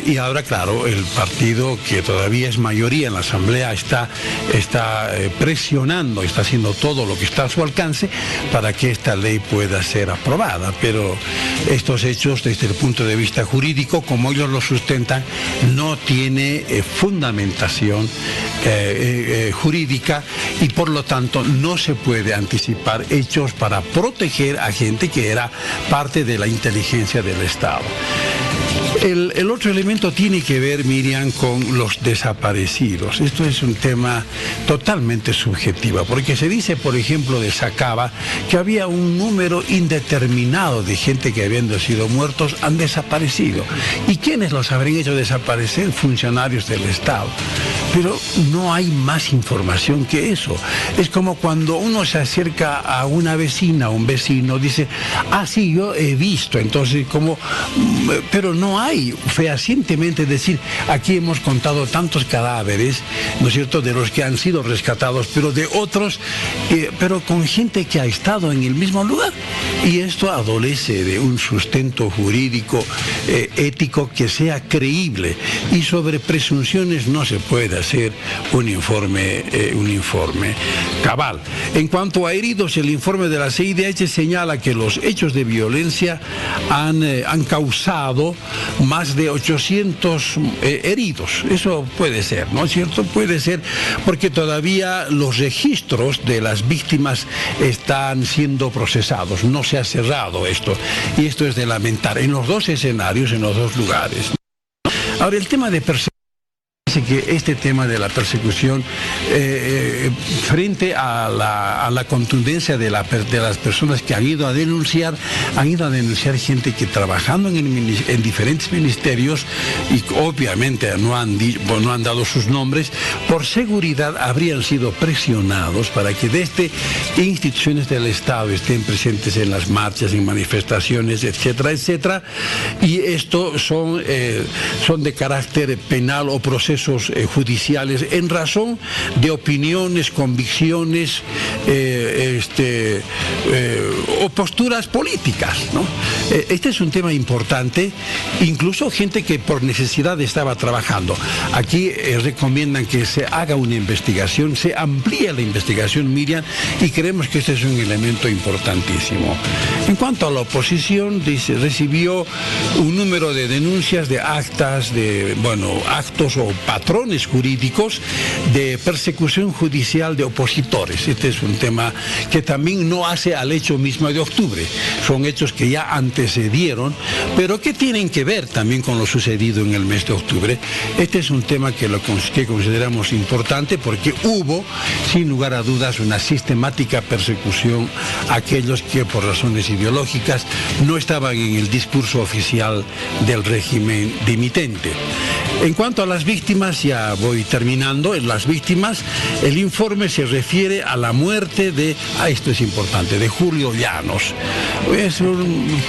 S14: Y ahora, claro, el partido, que todavía es mayoría en la Asamblea, está presionando, está haciendo todo lo que está a su alcance para que esta ley pueda ser aprobada, pero estos hechos, desde el punto de vista jurídico, como ellos lo sustentan, no tiene fundamentación jurídica, y por lo tanto no se puede anticipar hechos para proteger a gente que era parte de la inteligencia del Estado. El otro elemento tiene que ver, Miriam, con los desaparecidos. Esto es un tema totalmente subjetivo, porque se dice, por ejemplo, de Sacaba, que había un número indeterminado de gente que habiendo sido muertos han desaparecido. ¿Y quiénes los habrían hecho desaparecer? Funcionarios del Estado. Pero no hay más información que eso. Es como cuando uno se acerca a una vecina, a un vecino, dice, ah, sí, yo he visto, entonces pero no hay fehacientemente decir, aquí hemos contado tantos cadáveres, ¿no es cierto?, de los que han sido rescatados, pero de otros, pero con gente que ha estado en el mismo lugar. Y esto adolece de un sustento jurídico, ético, que sea creíble. Y sobre presunciones no se puede hacer un informe cabal. En cuanto a heridos, el informe de la CIDH señala que los hechos de violencia han causado más de 800 heridos. Eso puede ser, ¿no es cierto? Puede ser, porque todavía los registros de las víctimas están siendo procesados. No se ha cerrado esto, y esto es de lamentar en los dos escenarios, en los dos lugares. Ahora, el tema de persecución, que este tema de la persecución frente a la contundencia de las personas que han ido a denunciar gente que trabajando en diferentes ministerios, y obviamente no han dado sus nombres, por seguridad habrían sido presionados para que desde instituciones del Estado estén presentes en las marchas, en manifestaciones, etcétera, etcétera, y esto son de carácter penal o procesos judiciales en razón de opiniones, convicciones o posturas políticas, ¿no? Este es un tema importante, incluso gente que por necesidad estaba trabajando. Aquí recomiendan que se haga una investigación, se amplíe la investigación, Miriam, y creemos que este es un elemento importantísimo. En cuanto a la oposición, recibió un número de denuncias de actos o patrones jurídicos de persecución judicial de opositores. Este es un tema que también no hace al hecho mismo de octubre. Son hechos que ya antecedieron, pero que tienen que ver también con lo sucedido en el mes de octubre. Este es un tema que consideramos importante porque hubo, sin lugar a dudas, una sistemática persecución a aquellos que por razones ideológicas no estaban en el discurso oficial del régimen dimitente. En cuanto a las víctimas, ya voy terminando, en las víctimas, el informe se refiere a la muerte de, esto es importante, de Julio Llanos. Es un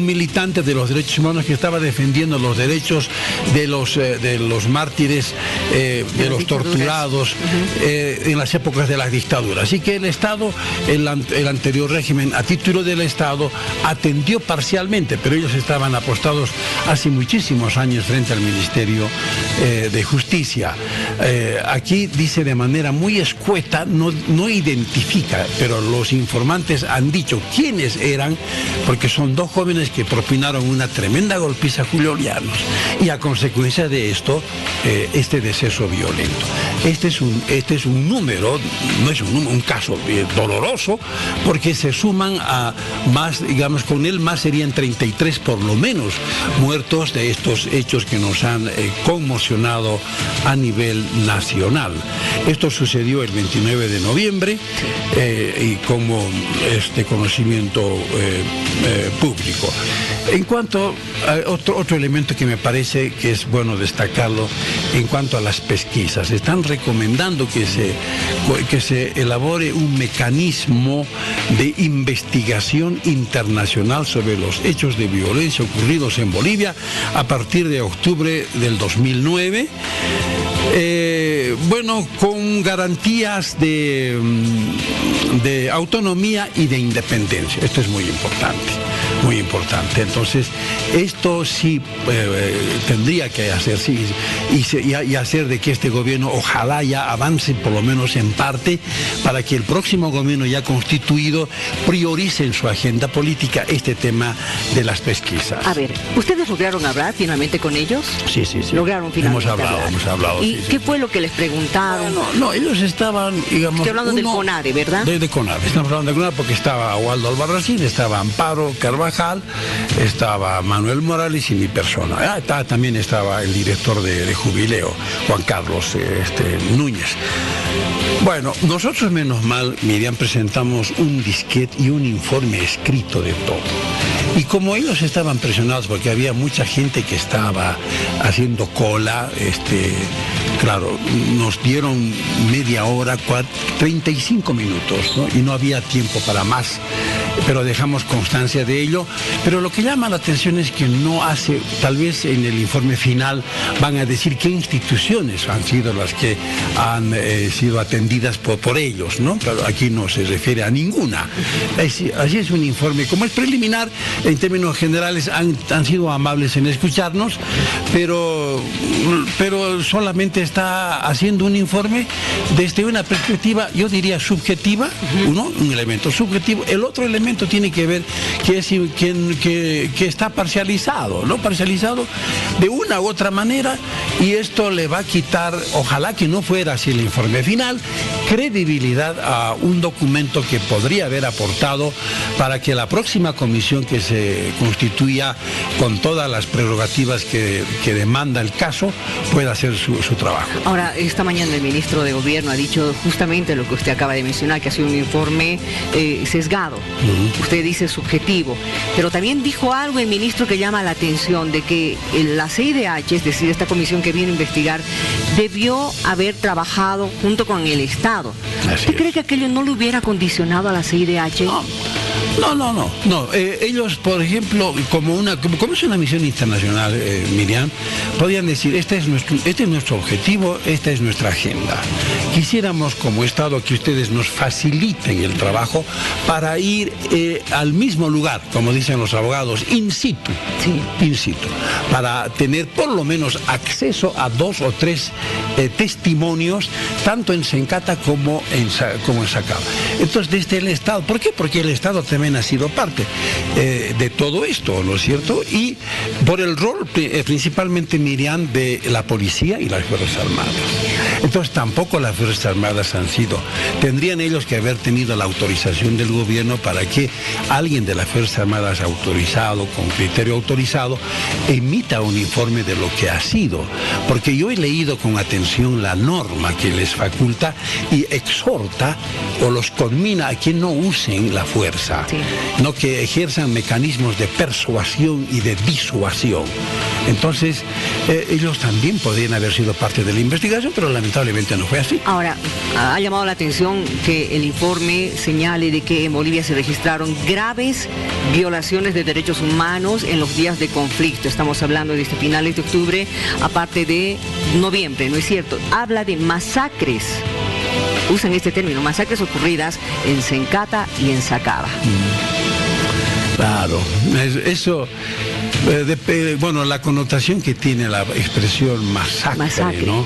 S14: militante de los derechos humanos que estaba defendiendo los derechos de los mártires, de los torturados en las épocas de las dictaduras. Así que el Estado, el anterior régimen, a título del Estado, atendió parcialmente, pero ellos estaban apostados hace muchísimos años frente al Ministerio de Justicia. Aquí dice de manera muy escueta, no identifica, pero los informantes han dicho quiénes eran, porque son dos jóvenes que propinaron una tremenda golpiza a Julio Llanos y a consecuencia de esto, este deceso violento. Este es un número, no es un caso doloroso, porque se suman a más, digamos, con él más serían 33 por lo menos muertos de estos hechos que nos han conmocionado a nivel nacional. Esto sucedió el 29 de noviembre y como conocimiento público. En cuanto a otro elemento que me parece que es bueno destacarlo, en cuanto a las pesquisas, están recomendando que se elabore un mecanismo de investigación internacional sobre los hechos de violencia ocurridos en Bolivia a partir de octubre del 2009. Con garantías de autonomía y de independencia. Esto es muy importante, muy importante. Entonces, esto sí tendría que hacerse y hacer de que este gobierno ojalá ya avance por lo menos en parte para que el próximo gobierno ya constituido priorice en su agenda política este tema de las pesquisas.
S2: A ver, ¿ustedes lograron hablar finalmente con ellos?
S14: Sí.
S2: Lograron finalmente
S14: hemos hablado.
S2: ¿Y qué fue lo que les preguntaron?
S14: No, ellos estaban, digamos...
S2: Estoy hablando del CONADE, ¿verdad?
S14: De CONADE, estamos hablando de CONADE porque estaba Waldo Albarracín, estaba Amparo Carvajal, estaba Manuel Morales y mi persona. También estaba el director de Jubileo, Juan Carlos Núñez. Bueno, nosotros menos mal, Miriam, presentamos un disquete y un informe escrito de todo. Y como ellos estaban presionados porque había mucha gente que estaba haciendo cola, claro, nos dieron media hora, 35 minutos, ¿no? Y no había tiempo para más, pero dejamos constancia de ello. Pero lo que llama la atención es que no hace, tal vez en el informe final van a decir qué instituciones han sido las que han sido atendidas por ellos, ¿no? Pero aquí no se refiere a ninguna. Así es un informe, como es preliminar, en términos generales han sido amables en escucharnos, pero solamente está haciendo un informe desde una perspectiva, yo diría, subjetiva, un elemento subjetivo. El otro elemento tiene que ver que está parcializado, ¿no? Parcializado de una u otra manera, y esto le va a quitar, ojalá que no fuera así el informe final, credibilidad a un documento que podría haber aportado para que la próxima comisión que se constituya con todas las prerrogativas que demanda el caso pueda hacer su trabajo.
S2: Ahora, esta mañana el ministro de Gobierno ha dicho justamente lo que usted acaba de mencionar, que ha sido un informe sesgado. Usted dice subjetivo, pero también dijo algo el ministro que llama la atención, de que la CIDH, es decir, esta comisión que viene a investigar, debió haber trabajado junto con el Estado. ¿Usted cree que aquello no lo hubiera condicionado a la CIDH?
S14: No. Ellos, por ejemplo, como es una misión internacional, Miriam, podían decir, este es nuestro objetivo, esta es nuestra agenda. Quisiéramos como Estado que ustedes nos faciliten el trabajo para ir al mismo lugar, como dicen los abogados, in situ, para tener por lo menos acceso a 2 o 3 testimonios, tanto en Sencata como en Sacaba. Entonces, desde el Estado, ¿por qué? Porque el Estado también ha sido parte. de todo esto, ¿no es cierto? Y por el rol principalmente, Miriam, de la policía y las Fuerzas Armadas. Entonces tampoco las Fuerzas Armadas tendrían ellos que haber tenido la autorización del gobierno para que alguien de las Fuerzas Armadas autorizado, con criterio autorizado, emita un informe de lo que ha sido. Porque yo he leído con atención la norma que les faculta y exhorta o los conmina a que no usen la fuerza, no que ejerzan mecanismos de persuasión y de disuasión. Entonces, ellos también podrían haber sido parte de la investigación, pero lamentablemente no fue así.
S2: Ahora, ha llamado la atención que el informe señale de que en Bolivia se registraron graves violaciones de derechos humanos en los días de conflicto. Estamos hablando desde finales de octubre, aparte de noviembre, ¿no es cierto? Habla de masacres. Usan este término, masacres ocurridas en Sencata y en Sacaba.
S14: Claro, eso, bueno, la connotación que tiene la expresión masacre, ¿no?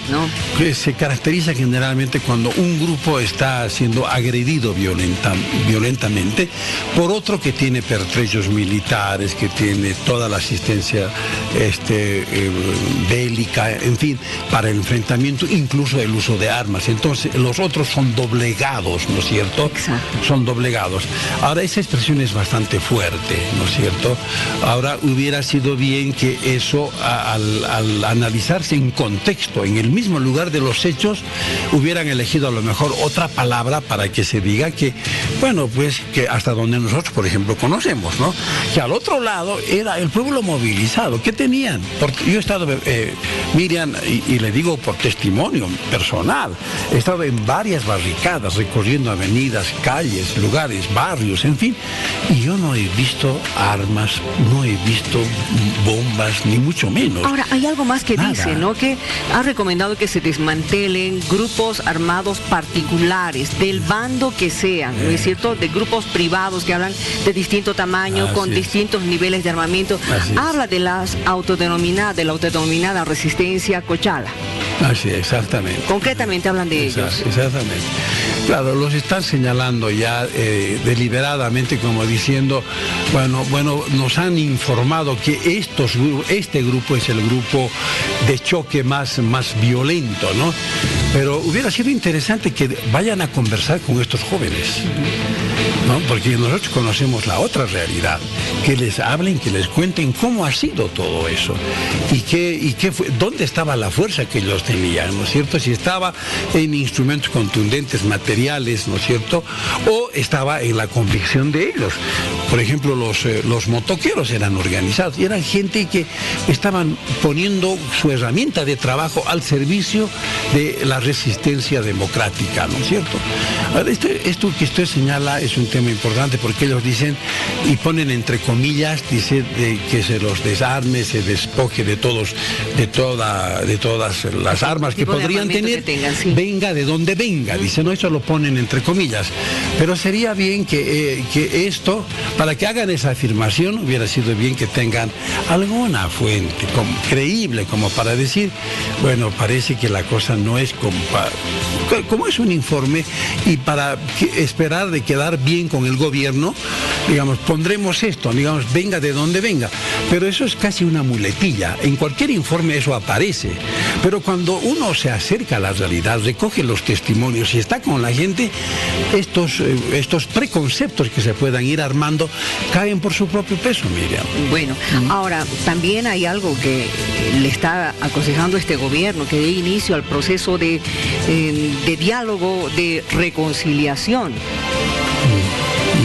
S14: Que se caracteriza generalmente cuando un grupo está siendo agredido violentamente por otro que tiene pertrechos militares, que tiene toda la asistencia bélica, en fin, para el enfrentamiento, incluso el uso de armas. Entonces, los otros son doblegados, ¿no es cierto? Exacto. Son doblegados. Ahora, esa expresión es bastante fuerte, ¿no es cierto? Ahora, hubiera sido bien que eso, al analizarse en contexto, en el mismo lugar de los hechos, hubieran elegido a lo mejor otra palabra para que se diga que, bueno, pues que hasta donde nosotros, por ejemplo, conocemos, ¿no? Que al otro lado era el pueblo movilizado. ¿Qué tenían? Porque yo he estado, Miriam, y le digo por testimonio personal, he estado en varias barricadas, recorriendo avenidas, calles, lugares, barrios, en fin, y yo no he visto armas, no he visto bombas, ni mucho menos.
S2: Ahora, hay algo más que
S14: Nada.
S2: dice, ¿no? Que ha recomendado que se desmantelen grupos armados particulares, del bando que sean, ¿no es cierto? De grupos privados que hablan de distinto tamaño, con distintos niveles de armamento. Habla de la autodenominada resistencia Cochala.
S14: Así, exactamente.
S2: Concretamente hablan de ellos.
S14: Exactamente. Claro, los están señalando ya deliberadamente, como diciendo, bueno, nos han informado que este grupo es el grupo de choque más violento, ¿no? Pero hubiera sido interesante que vayan a conversar con estos jóvenes, ¿no? Porque nosotros conocemos la otra realidad, que les hablen, que les cuenten cómo ha sido todo eso y qué fue, dónde estaba la fuerza que ellos tenían, ¿no es cierto? Si estaba en instrumentos contundentes, materiales, ¿no es cierto? O estaba en la convicción de ellos. Por ejemplo, los motoqueros eran organizados y eran gente que estaban poniendo su herramienta de trabajo al servicio de la resistencia democrática, ¿no es cierto? Ahora, esto que usted señala es un tema importante porque ellos dicen y ponen entre comillas, dice que se los desarme, se despoje de todas las armas que podrían tener, venga de donde venga, dice, no, eso lo ponen entre comillas, pero sería bien que esto, para que hagan esa afirmación, hubiera sido bien que tengan alguna fuente creíble como para decir, bueno, parece que la cosa no es como es un informe y para esperar de quedar bien con el gobierno, digamos, pondremos esto, digamos, venga de donde venga, pero eso es casi una muletilla. En cualquier informe eso aparece, pero cuando uno se acerca a la realidad, recoge los testimonios y está con la gente, estos preconceptos que se puedan ir armando caen por su propio peso, Miriam.
S2: Bueno, ahora también hay algo que le está aconsejando este gobierno, que dé inicio al proceso de diálogo, de reconciliación.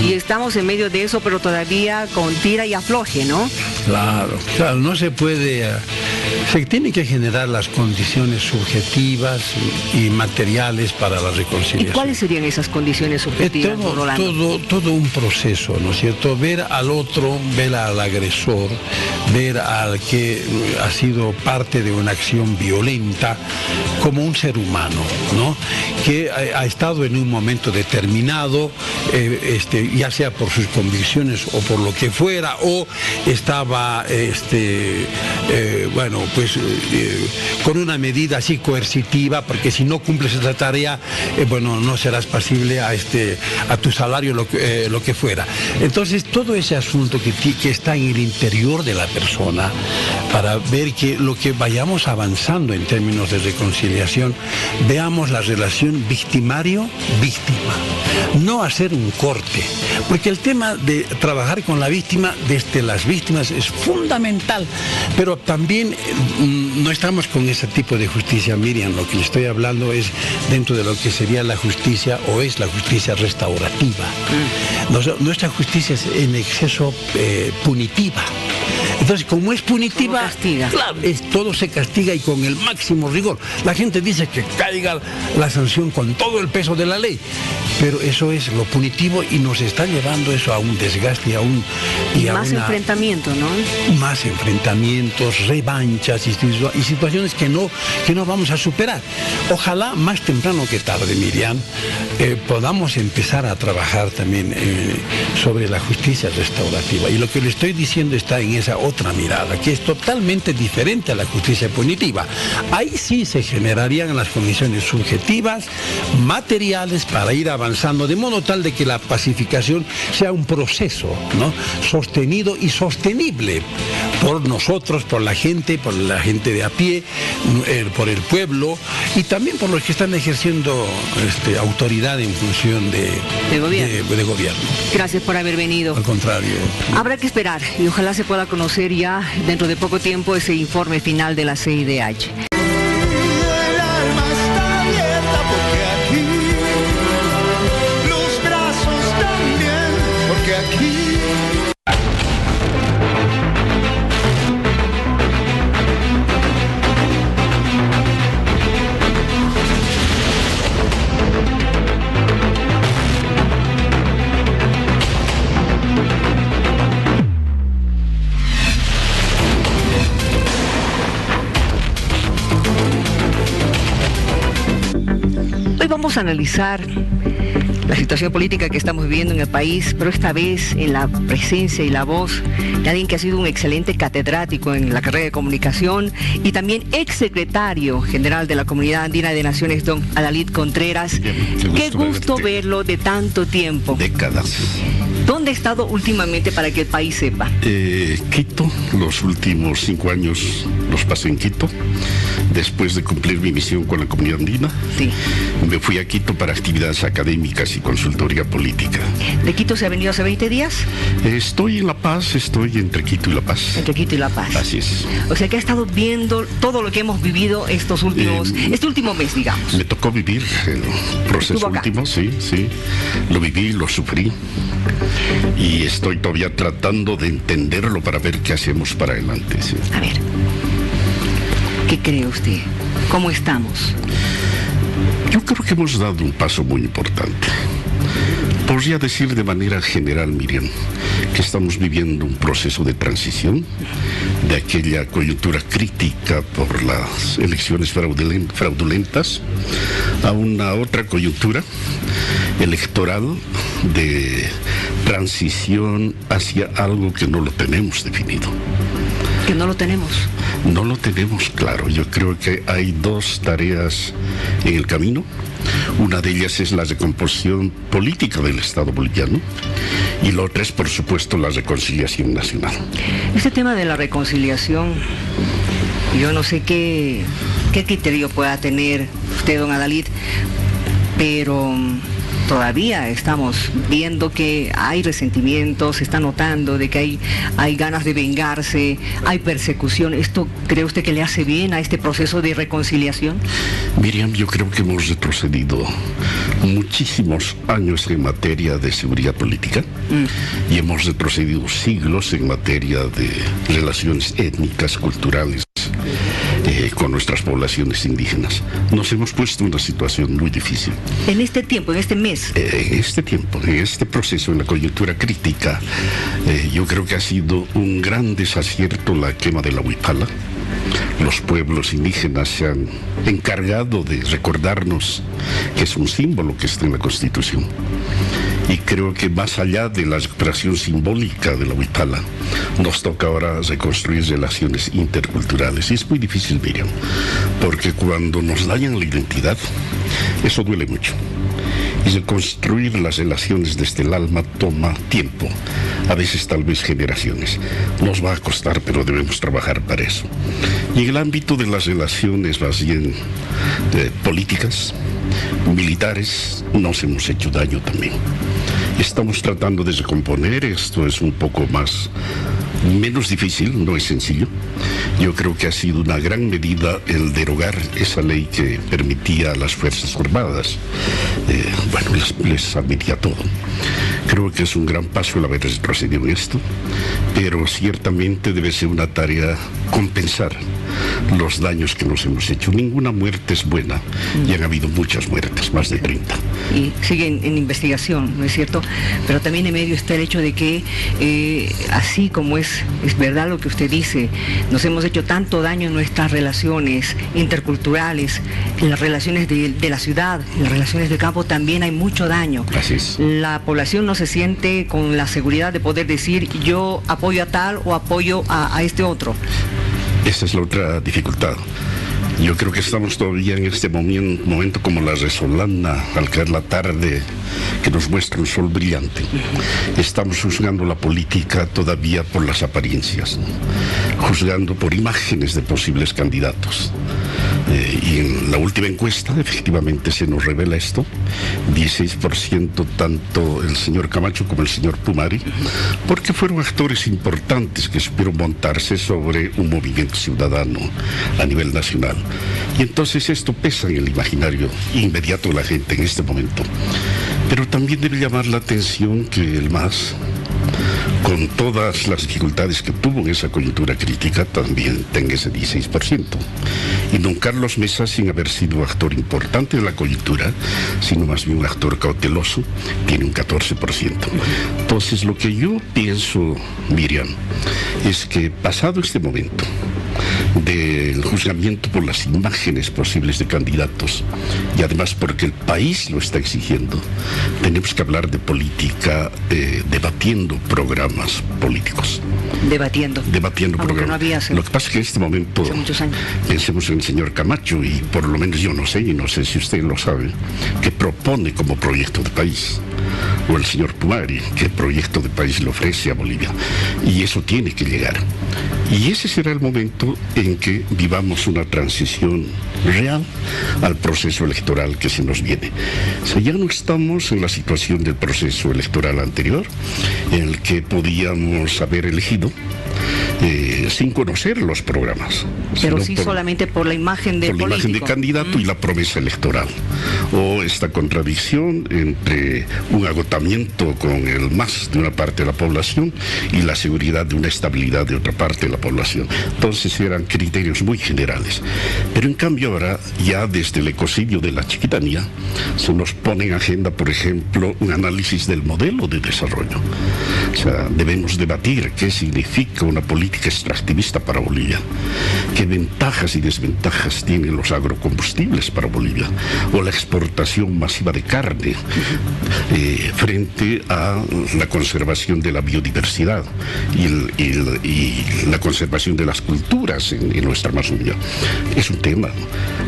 S2: Y estamos en medio de eso, pero todavía con tira y afloje, ¿no?
S14: Claro, no se puede... Se tienen que generar las condiciones subjetivas y materiales para la reconciliación.
S2: ¿Y cuáles serían esas condiciones subjetivas, Rolando?
S14: Todo un proceso, ¿no es cierto? Ver al otro, ver al agresor, ver al que ha sido parte de una acción violenta como un ser humano, ¿no? que ha estado en un momento determinado, ya sea por sus convicciones o por lo que fuera, o estaba, con una medida así coercitiva, porque si no cumples esa tarea, no serás pasible a tu salario, lo que fuera. Entonces, todo ese asunto que está en el interior de la persona, para ver que lo que vayamos avanzando en términos de reconciliación, veamos la relación victimario-víctima, no hacer un corte, porque el tema de trabajar con la víctima, desde las víctimas, es fundamental, pero también no estamos con ese tipo de justicia, Miriam. Lo que le estoy hablando es dentro de lo que sería la justicia, o es la justicia restaurativa. Nuestra justicia es en exceso punitiva. Entonces, como es punitiva, claro, todo se castiga y con el máximo rigor. La gente dice que caiga la sanción con todo el peso de la ley, pero eso es lo punitivo y nos está llevando eso a un desgaste, y
S2: más enfrentamiento, ¿no?
S14: Más enfrentamientos, revanchas y situaciones que no vamos a superar. Ojalá más temprano que tarde, Miriam, podamos empezar a trabajar también sobre la justicia restaurativa. Y lo que le estoy diciendo está en esa otra mirada, que es totalmente diferente a la justicia punitiva. Ahí sí se generarían las condiciones subjetivas, materiales, para ir avanzando, de modo tal de que la pacificación sea un proceso, ¿no?, sostenido y sostenible por nosotros, por la gente de a pie, por el pueblo, y también por los que están ejerciendo autoridad en función de gobierno.
S2: Gracias por haber venido.
S14: Al contrario.
S2: Habrá que esperar y ojalá se pueda conocer ya dentro de poco tiempo ese informe final de la CIDH. Vamos a analizar la situación política que estamos viviendo en el país, pero esta vez en la presencia y la voz de alguien que ha sido un excelente catedrático en la carrera de comunicación y también exsecretario general de la Comunidad Andina de Naciones, don Adalid Contreras. Qué gusto verlo de tanto tiempo.
S15: Décadas.
S2: ¿Dónde ha estado últimamente para que el país sepa?
S15: Quito, los últimos 5 años los pasé en Quito. Después de cumplir mi misión con la Comunidad Andina,
S2: sí,
S15: me fui a Quito para actividades académicas y consultoría política.
S2: ¿De Quito se ha venido hace 20 días?
S15: Estoy en La Paz, estoy entre Quito y La Paz.
S2: Entre Quito y La Paz.
S15: Así es.
S2: O sea que ha estado viendo todo lo que hemos vivido este último mes, digamos.
S15: Me tocó vivir el proceso último, sí. Lo viví, lo sufrí. Y estoy todavía tratando de entenderlo para ver qué hacemos para adelante. Sí.
S2: A ver, ¿qué cree usted? ¿Cómo estamos?
S15: Yo creo que hemos dado un paso muy importante. Podría decir de manera general, Miriam, que estamos viviendo un proceso de transición de aquella coyuntura crítica por las elecciones fraudulentas a una otra coyuntura electoral de transición hacia algo que no lo tenemos definido.
S2: ¿Que no lo tenemos?
S15: No lo tenemos claro. Yo creo que hay 2 tareas en el camino. Una de ellas es la recomposición política del Estado boliviano y la otra es, por supuesto, la reconciliación nacional.
S2: Este tema de la reconciliación, yo no sé qué criterio pueda tener usted, don Adalid, pero todavía estamos viendo que hay resentimientos, se está notando de que hay ganas de vengarse, hay persecución. ¿Esto cree usted que le hace bien a este proceso de reconciliación?
S15: Miriam, yo creo que hemos retrocedido muchísimos años en materia de seguridad política y hemos retrocedido siglos en materia de relaciones étnicas, culturales, con nuestras poblaciones indígenas. Nos hemos puesto en una situación muy difícil.
S2: En este tiempo, en este mes.
S15: En este tiempo, en este proceso, en la coyuntura crítica, yo creo que ha sido un gran desacierto la quema de la huipala. Los pueblos indígenas se han encargado de recordarnos que es un símbolo que está en la Constitución. Y creo que más allá de la recuperación simbólica de la Huitala, nos toca ahora reconstruir relaciones interculturales. Y es muy difícil, Miriam, porque cuando nos dañan la identidad, eso duele mucho. Y reconstruir las relaciones desde el alma toma tiempo, a veces tal vez generaciones. Nos va a costar, pero debemos trabajar para eso. Y en el ámbito de las relaciones más bien políticas, militares, nos hemos hecho daño también. Estamos tratando de recomponer, esto es un poco menos difícil, no es sencillo. Yo creo que ha sido una gran medida el derogar esa ley que permitía a las Fuerzas Armadas, les admitía todo. Creo que es un gran paso el haber retrocedido en esto, pero ciertamente debe ser una tarea compensar los daños que nos hemos hecho. Ninguna muerte es buena y han habido muchas muertes, más de 30.
S2: Y siguen en investigación, ¿no es cierto? Pero también en medio está el hecho de que, así como es verdad lo que usted dice, nos hemos hecho tanto daño en nuestras relaciones interculturales, en las relaciones de la ciudad, en las relaciones de campo, también hay mucho daño.
S15: Así es.
S2: La población no se siente con la seguridad de poder decir yo apoyo a tal o apoyo a este otro.
S15: Esa es la otra dificultad. Yo creo que estamos todavía en este momento como la resolana al caer la tarde que nos muestra un sol brillante. Estamos juzgando la política todavía por las apariencias, juzgando por imágenes de posibles candidatos. Y en la última encuesta efectivamente se nos revela esto, 16% tanto el señor Camacho como el señor Pumari, porque fueron actores importantes que supieron montarse sobre un movimiento ciudadano a nivel nacional. Y entonces esto pesa en el imaginario inmediato de la gente en este momento. Pero también debe llamar la atención que el MAS, con todas las dificultades que tuvo en esa coyuntura crítica, también tenga ese 16%. Y don Carlos Mesa, sin haber sido actor importante de la coyuntura, sino más bien un actor cauteloso, tiene un 14%. Entonces, lo que yo pienso, Miriam, es que pasado este momento del juzgamiento por las imágenes posibles de candidatos, y además porque el país lo está exigiendo, tenemos que hablar de política debatiendo programas políticos.
S2: Debatiendo programas. No había
S15: lo que pasa es que en este momento
S2: hace muchos años.
S15: Pensemos en el señor Camacho, y por lo menos yo no sé, y no sé si usted lo sabe, que propone como proyecto de país, o el señor Pumari, qué proyecto de país le ofrece a Bolivia, y eso tiene que llegar. Y ese será el momento en que vivamos una transición real al proceso electoral que se nos viene. O sea, ya no estamos en la situación del proceso electoral anterior, en el que podíamos haber elegido sin conocer los programas.
S2: Pero sí solamente por la imagen del político.
S15: Por la imagen de candidato y la promesa electoral. O esta contradicción entre un agotamiento con el MAS de una parte de la población y la seguridad de una estabilidad de otra parte de la población. Entonces eran criterios muy generales. Pero en cambio ahora, ya desde el ecocidio de la chiquitanía, se nos pone en agenda, por ejemplo, un análisis del modelo de desarrollo. O sea, debemos debatir qué significa una política extractivista para Bolivia, qué ventajas y desventajas tienen los agrocombustibles para Bolivia, o la exportación masiva de carne frente a la conservación de la biodiversidad y la conservación de las culturas en nuestra Amazonía. Es un tema.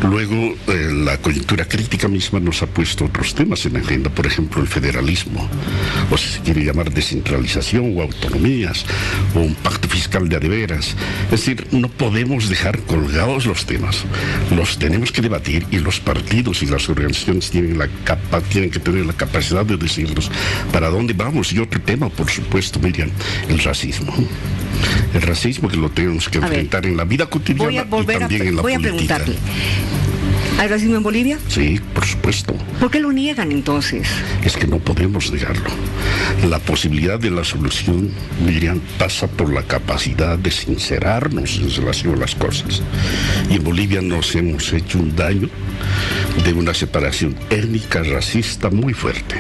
S15: Luego, la coyuntura crítica misma nos ha puesto otros temas en la agenda, por ejemplo, el federalismo, o si se quiere llamar descentralización o autonomías, o un pacto fiscal de adeveras. Es decir, no podemos dejar colgados los temas. Los tenemos que debatir, y los partidos y las organizaciones tienen que tener la capacidad de decirnos para dónde vamos. Y otro tema, por supuesto, Miriam, el racismo. El racismo que lo tenemos que enfrentar en la vida cotidiana y también en la política.
S2: Voy a preguntarle. ¿Hay racismo en Bolivia?
S15: Sí, por supuesto.
S2: ¿Por qué lo niegan entonces?
S15: Es que no podemos negarlo. La posibilidad de la solución, Miriam, pasa por la capacidad de sincerarnos en relación a las cosas. Y en Bolivia nos hemos hecho un daño de una separación étnica, racista muy fuerte.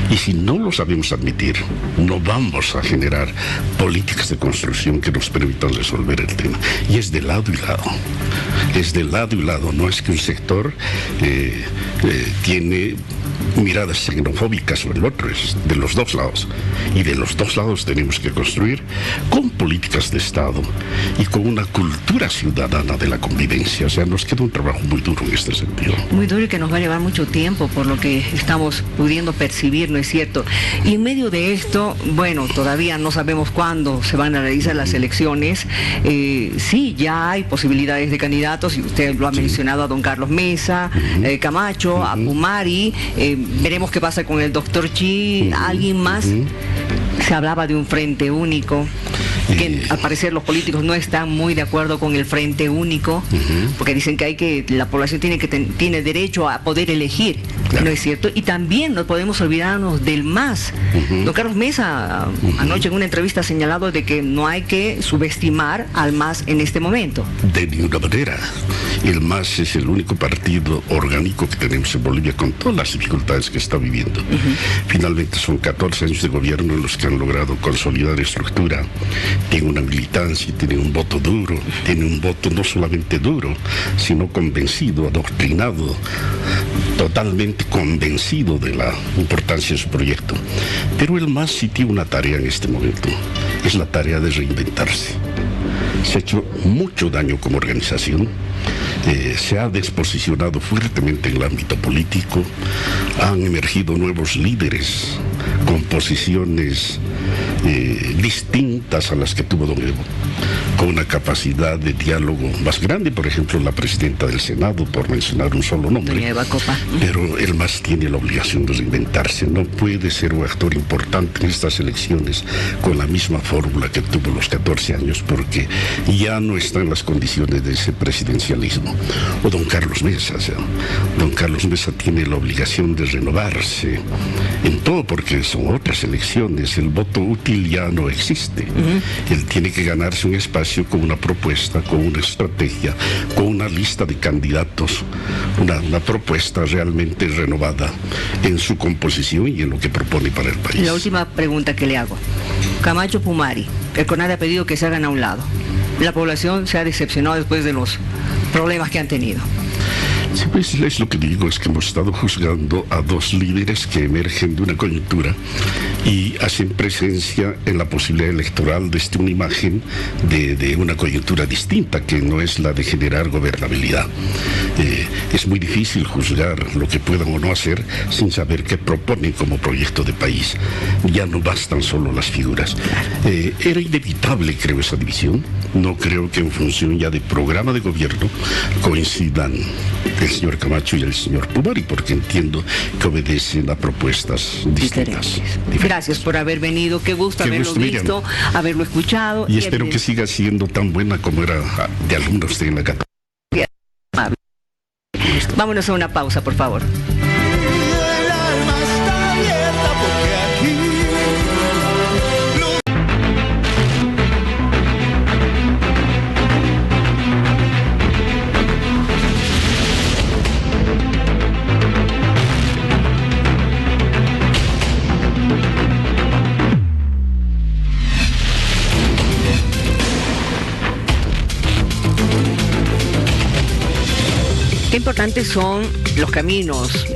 S15: Y si no lo sabemos admitir, no vamos a generar políticas de construcción que nos permitan resolver el tema. Y es de lado y lado. Es de lado y lado. No es que un sector tiene miradas xenofóbicas sobre el otro, es de los dos lados. Y de los dos lados tenemos que construir con políticas de Estado y con una cultura ciudadana de la convivencia. O sea, nos queda un trabajo muy duro en este sentido.
S2: Muy duro y que nos va a llevar mucho tiempo por lo que estamos pudiendo percibir, ¿no es cierto? Y en medio de esto, bueno, todavía no sabemos cuándo se van a realizar las elecciones. Sí, ya hay posibilidades de candidatos y usted lo ha mencionado a don Carlos Mesa, Camacho, a Pumari. Veremos qué pasa con el doctor Chi, alguien más. Se hablaba de un frente único, que al parecer los políticos no están muy de acuerdo con el frente único, porque dicen que la población tiene derecho a poder elegir, ¿no es cierto? Y también no podemos olvidarnos del MAS. Don Carlos Mesa anoche en una entrevista ha señalado de que no hay que subestimar al MAS en este momento.
S15: De ninguna manera. El MAS es el único partido orgánico que tenemos en Bolivia con todas las dificultades que está viviendo. Finalmente son 14 años de gobierno en los que han logrado consolidar estructura. Tiene una militancia, tiene un voto duro, tiene un voto no solamente duro, sino convencido, adoctrinado, totalmente convencido de la importancia de su proyecto. Pero el MAS sí tiene una tarea en este momento, es la tarea de reinventarse. Se ha hecho mucho daño como organización, se ha desposicionado fuertemente en el ámbito político, han emergido nuevos líderes con posiciones distintas a las que tuvo don Evo, con una capacidad de diálogo más grande, por ejemplo, la presidenta del Senado, por mencionar un solo nombre.
S2: Doña Eva Copa.
S15: Pero el MAS tiene la obligación de reinventarse, no puede ser un actor importante en estas elecciones con la misma fórmula que tuvo los 14 años, porque ya no está en las condiciones de ese presidencialismo. O don Carlos Mesa, o sea, don Carlos Mesa tiene la obligación de renovarse en todo, porque son otras elecciones, el voto útil ya no existe. Él tiene que ganarse un espacio con una propuesta, con una estrategia, con una lista de candidatos, una propuesta realmente renovada en su composición y en lo que propone para el país.
S2: La última pregunta que le hago. Camacho, Pumari, el CONADE ha pedido que se hagan a un lado. La población se ha decepcionado después de los problemas que han tenido.
S15: Sí, pues es lo que digo, es que hemos estado juzgando a dos líderes que emergen de una coyuntura y hacen presencia en la posibilidad electoral desde una imagen de una coyuntura distinta, que no es la de generar gobernabilidad. Es muy difícil juzgar lo que puedan o no hacer sin saber qué proponen como proyecto de país. Ya no bastan solo las figuras. Era inevitable, creo, esa división. No creo que en función ya de programa de gobierno coincidan el señor Camacho y el señor Pumari, porque entiendo que obedecen a propuestas distintas.
S2: Gracias por haber venido, qué gusto haberlo visto, haberlo escuchado.
S15: Y espero que siga siendo tan buena como era de alumno usted en la católica.
S2: Vámonos a una pausa, por favor. Qué importantes son los caminos,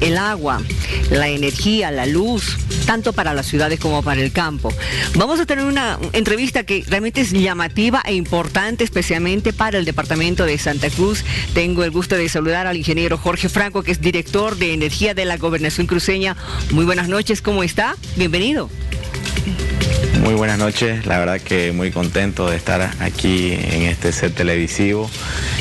S2: el agua, la energía, la luz, tanto para las ciudades como para el campo. Vamos a tener una entrevista que realmente es llamativa e importante, especialmente para el departamento de Santa Cruz. Tengo el gusto de saludar al ingeniero Jorge Franco, que es director de energía de la Gobernación Cruceña. Muy buenas noches, ¿cómo está? Bienvenido.
S16: Muy buenas noches, la verdad que muy contento de estar aquí en este set televisivo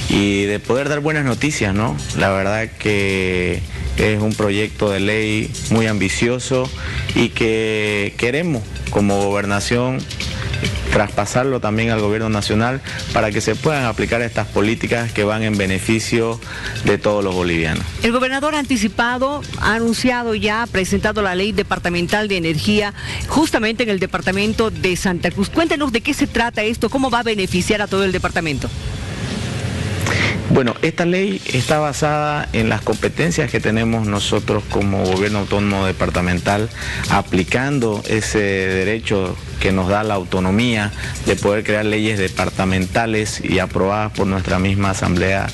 S16: y de poder dar buenas noticias, ¿no? La verdad que es un proyecto de ley muy ambicioso y que queremos como gobernación traspasarlo también al gobierno nacional para que se puedan aplicar estas políticas que van en beneficio de todos los bolivianos.
S2: El gobernador ha anticipado, ha anunciado ya, ha presentado la ley departamental de energía justamente en el departamento de Santa Cruz. Cuéntenos de qué se trata esto, cómo va a beneficiar a todo el departamento.
S16: Bueno, esta ley está basada en las competencias que tenemos nosotros como gobierno autónomo departamental, aplicando ese derecho que nos da la autonomía de poder crear leyes departamentales y aprobadas por nuestra misma asamblea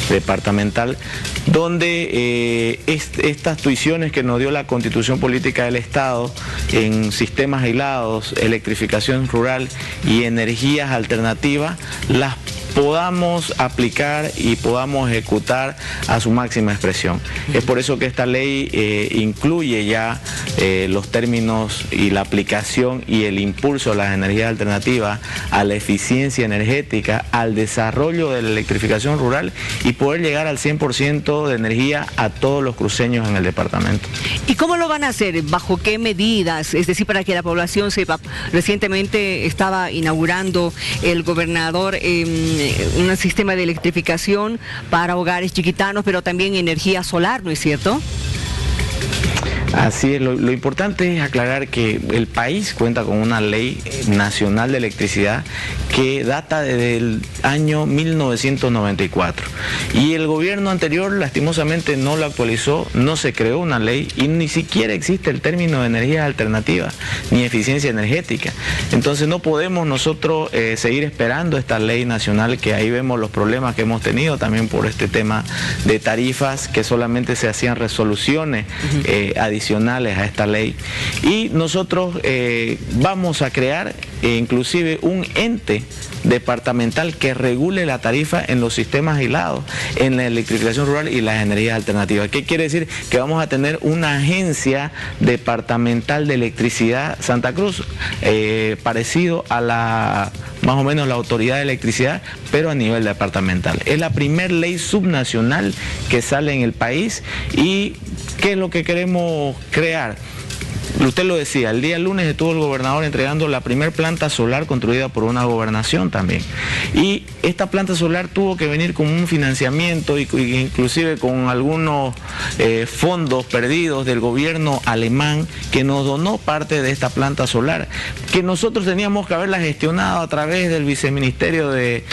S16: departamental, donde estas tuiciones que nos dio la Constitución Política del Estado en sistemas aislados, electrificación rural y energías alternativas, las podamos aplicar y podamos ejecutar a su máxima expresión. Es por eso que esta ley incluye ya los términos y la aplicación y el impulso a las energías alternativas, a la eficiencia energética, al desarrollo de la electrificación rural y poder llegar al 100% de energía a todos los cruceños en el departamento.
S2: ¿Y cómo lo van a hacer? ¿Bajo qué medidas? Es decir, para que la población sepa. Recientemente estaba inaugurando el gobernador un sistema de electrificación para hogares chiquitanos, pero también energía solar, ¿no es cierto?
S16: Así es, lo importante es aclarar que el país cuenta con una ley nacional de electricidad que data desde el año 1994 y el gobierno anterior lastimosamente no lo actualizó, no se creó una ley y ni siquiera existe el término de energías alternativas ni eficiencia energética. Entonces no podemos nosotros seguir esperando esta ley nacional, que ahí vemos los problemas que hemos tenido también por este tema de tarifas, que solamente se hacían resoluciones adicionales a esta ley, y nosotros vamos a crear inclusive un ente departamental que regule la tarifa en los sistemas aislados, en la electrificación rural y las energías alternativas. ¿Qué quiere decir? Que vamos a tener una agencia departamental de electricidad Santa Cruz, parecido a la, más o menos, la autoridad de electricidad, pero a nivel departamental. Es la primer ley subnacional que sale en el país. ¿Y qué es lo que queremos crear? Usted lo decía, el día lunes estuvo el gobernador entregando la primer planta solar construida por una gobernación también. Y esta planta solar tuvo que venir con un financiamiento, inclusive con algunos fondos perdidos del gobierno alemán, que nos donó parte de esta planta solar, que nosotros teníamos que haberla gestionado a través del viceministerio de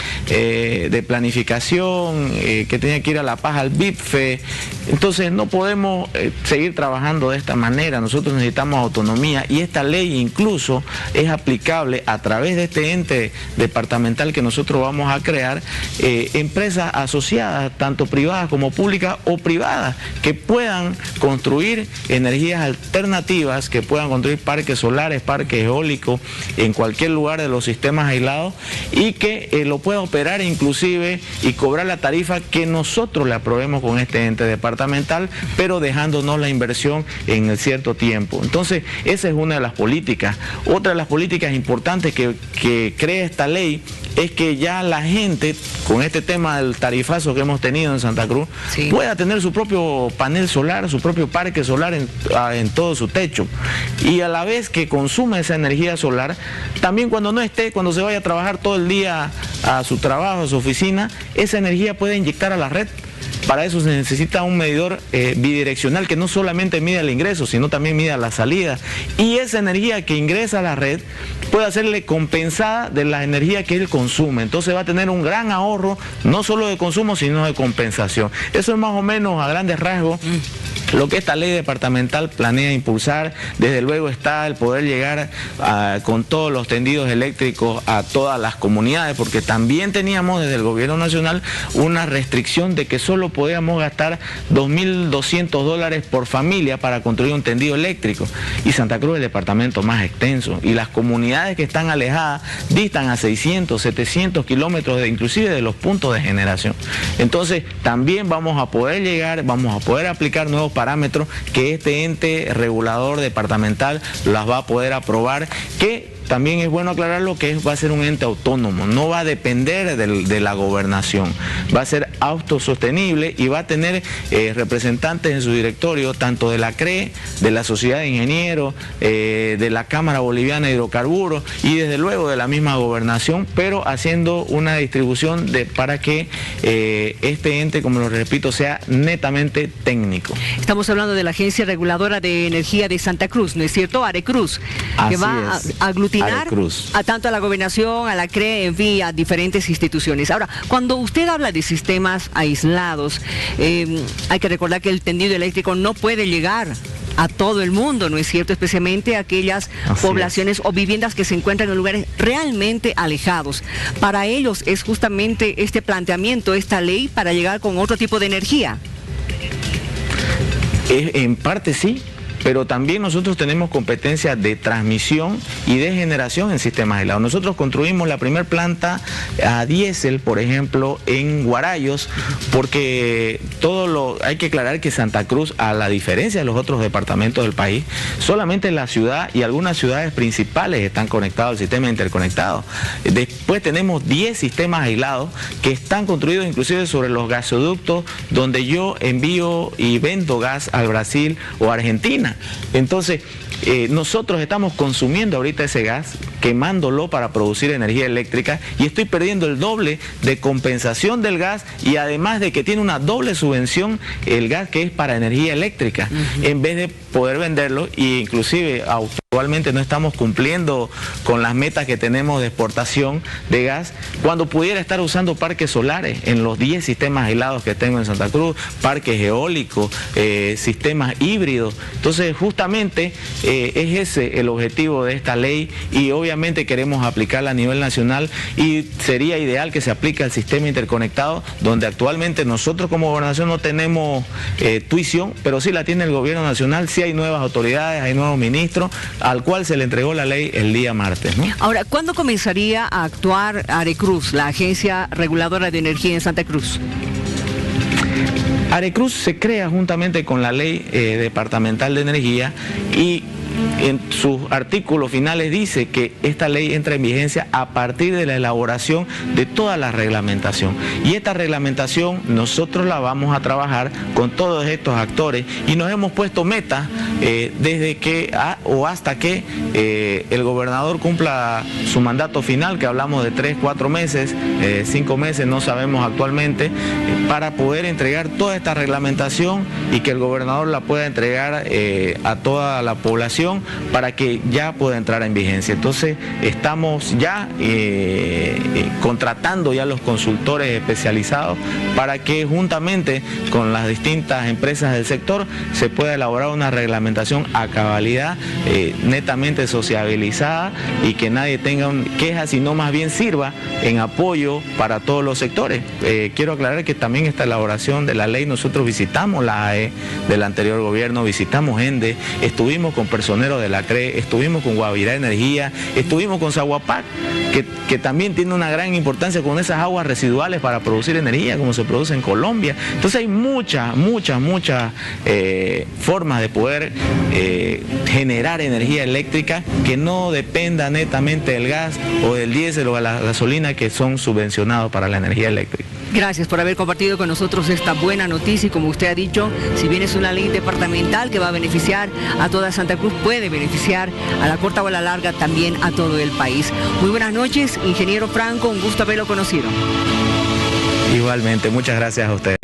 S16: planificación, que tenía que ir a La Paz al BIPFE. Entonces no podemos seguir trabajando de esta manera. Nosotros necesitamos autonomía, y esta ley incluso es aplicable a través de este ente departamental que nosotros vamos a crear, empresas asociadas, tanto privadas como públicas o privadas, que puedan construir energías alternativas, que puedan construir parques solares, parques eólicos en cualquier lugar de los sistemas aislados, y que lo pueda operar inclusive y cobrar la tarifa que nosotros le aprobemos con este ente departamental, pero dejándonos la inversión en el cierto tiempo. Entonces, esa es una de las políticas. Otra de las políticas importantes que crea esta ley es que ya la gente, con este tema del tarifazo que hemos tenido en Santa Cruz, sí, pueda tener su propio panel solar, su propio parque solar en todo su techo. Y a la vez que consume esa energía solar, también cuando no esté, cuando se vaya a trabajar todo el día a su trabajo, a su oficina, esa energía puede inyectar a la red. Para eso se necesita un medidor bidireccional que no solamente mida el ingreso, sino también mida la salida. Y esa energía que ingresa a la red puede hacerle compensada de la energía que él consume. Entonces va a tener un gran ahorro, no solo de consumo, sino de compensación. Eso es más o menos, a grandes rasgos, lo que esta ley departamental planea impulsar. Desde luego está el poder llegar con todos los tendidos eléctricos a todas las comunidades, porque también teníamos desde el gobierno nacional una restricción de que solo podíamos gastar $2.200 por familia para construir un tendido eléctrico. Y Santa Cruz es el departamento más extenso, y las comunidades que están alejadas distan a 600, 700 kilómetros inclusive de los puntos de generación. Entonces también vamos a poder llegar, vamos a poder aplicar nuevos parámetros que este ente regulador departamental las va a poder aprobar, que también es bueno aclararlo que va a ser un ente autónomo, no va a depender de la gobernación, va a ser autosostenible y va a tener representantes en su directorio, tanto de la CRE, de la Sociedad de Ingenieros, de la Cámara Boliviana de Hidrocarburos y desde luego de la misma gobernación, pero haciendo una distribución para que este ente, como lo repito, sea netamente técnico.
S2: Estamos hablando de la Agencia Reguladora de Energía de Santa Cruz, ¿no es cierto? Arecruz, que va a aglutinar a tanto a la gobernación, a la CRE, en fin, a diferentes instituciones. Ahora, cuando usted habla de sistema más aislados. Hay que recordar que el tendido eléctrico no puede llegar a todo el mundo, ¿no es cierto? Especialmente a aquellas poblaciones o viviendas que se encuentran en lugares realmente alejados. Para ellos es justamente este planteamiento, esta ley, para llegar con otro tipo de energía.
S16: En parte sí, pero también nosotros tenemos competencia de transmisión y de generación en sistemas aislados. Nosotros construimos la primera planta a diésel, por ejemplo, en Guarayos, porque hay que aclarar que Santa Cruz, a la diferencia de los otros departamentos del país, solamente la ciudad y algunas ciudades principales están conectados al sistema interconectado. Después tenemos 10 sistemas aislados que están construidos inclusive sobre los gasoductos donde yo envío y vendo gas al Brasil o a Argentina. Entonces, nosotros estamos consumiendo ahorita ese gas, quemándolo para producir energía eléctrica, y estoy perdiendo el doble de compensación del gas, y además de que tiene una doble subvención el gas que es para energía eléctrica, en vez de poder venderlo, y inclusive actualmente no estamos cumpliendo con las metas que tenemos de exportación de gas, cuando pudiera estar usando parques solares en los 10 sistemas aislados que tengo en Santa Cruz, parques eólicos, sistemas híbridos. Entonces justamente es ese el objetivo de esta ley, y obviamente queremos aplicarla a nivel nacional, y sería ideal que se aplique al sistema interconectado, donde actualmente nosotros como gobernación no tenemos tuición, pero sí la tiene el gobierno nacional. Sí hay nuevas autoridades, hay nuevos ministros, al cual se le entregó la ley el día martes, ¿no? Ahora, ¿cuándo comenzaría a actuar Arecruz, la Agencia Reguladora de Energía en Santa Cruz? Arecruz se crea juntamente con la Ley Departamental de Energía, y en sus artículos finales dice que esta ley entra en vigencia a partir de la elaboración de toda la reglamentación. Y esta reglamentación nosotros la vamos a trabajar con todos estos actores, y nos hemos puesto metas desde que o hasta que el gobernador cumpla su mandato final, que hablamos de 3, 4 meses, 5 meses, no sabemos actualmente, para poder entregar toda esta reglamentación y que el gobernador la pueda entregar a toda la población para que ya pueda entrar en vigencia. Entonces estamos ya contratando ya los consultores especializados para que juntamente con las distintas empresas del sector se pueda elaborar una reglamentación a cabalidad, netamente sociabilizada, y que nadie tenga quejas, sino más bien sirva en apoyo para todos los sectores. Quiero aclarar que también esta elaboración de la ley nosotros visitamos la AE del anterior gobierno, visitamos ENDE, estuvimos con personeros de la CRE, estuvimos con Guavirá Energía, estuvimos con Zaguapac, que también tiene una gran importancia con esas aguas residuales para producir energía, como se produce en Colombia. Entonces hay muchas formas de poder generar energía eléctrica que no dependa netamente del gas o del diésel o de la gasolina, que son subvencionados para la energía eléctrica. Gracias por haber compartido con nosotros esta buena noticia, y como usted ha dicho, si bien es una ley departamental que va a beneficiar a toda Santa Cruz, puede beneficiar a la corta o a la larga también a todo el país. Muy buenas noches, ingeniero Franco, un gusto haberlo conocido. Igualmente, muchas gracias a usted.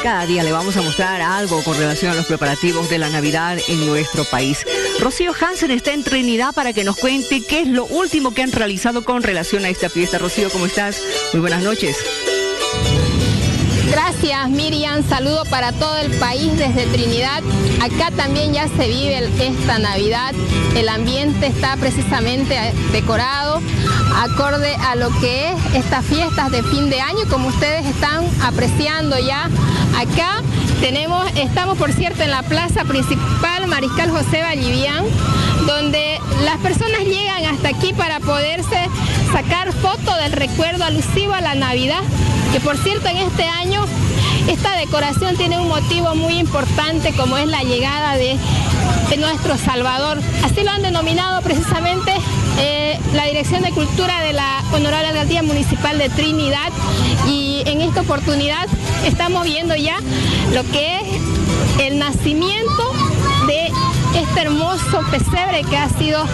S16: Cada día le vamos a mostrar algo con relación a los preparativos de la Navidad en nuestro país. Rocío Hansen está en Trinidad para que nos cuente qué es lo último que han realizado con relación a esta fiesta. Rocío, ¿cómo estás? Muy buenas noches.
S17: Gracias, Miriam. Saludo para todo el país desde Trinidad. Acá también ya se vive esta Navidad. El ambiente está precisamente decorado, acorde a lo que es estas fiestas de fin de año, como ustedes están apreciando ya. Acá estamos por cierto en la plaza principal Mariscal José Vallivian, donde las personas llegan hasta aquí para poderse sacar foto del recuerdo alusivo a la Navidad, que por cierto en este año esta decoración tiene un motivo muy importante, como es la llegada de nuestro Salvador. Así lo han denominado precisamente la Dirección de Cultura de la Honorable Alcaldía Municipal de Trinidad, y en esta oportunidad estamos viendo ya lo que es el nacimiento de este hermoso pesebre que ha sido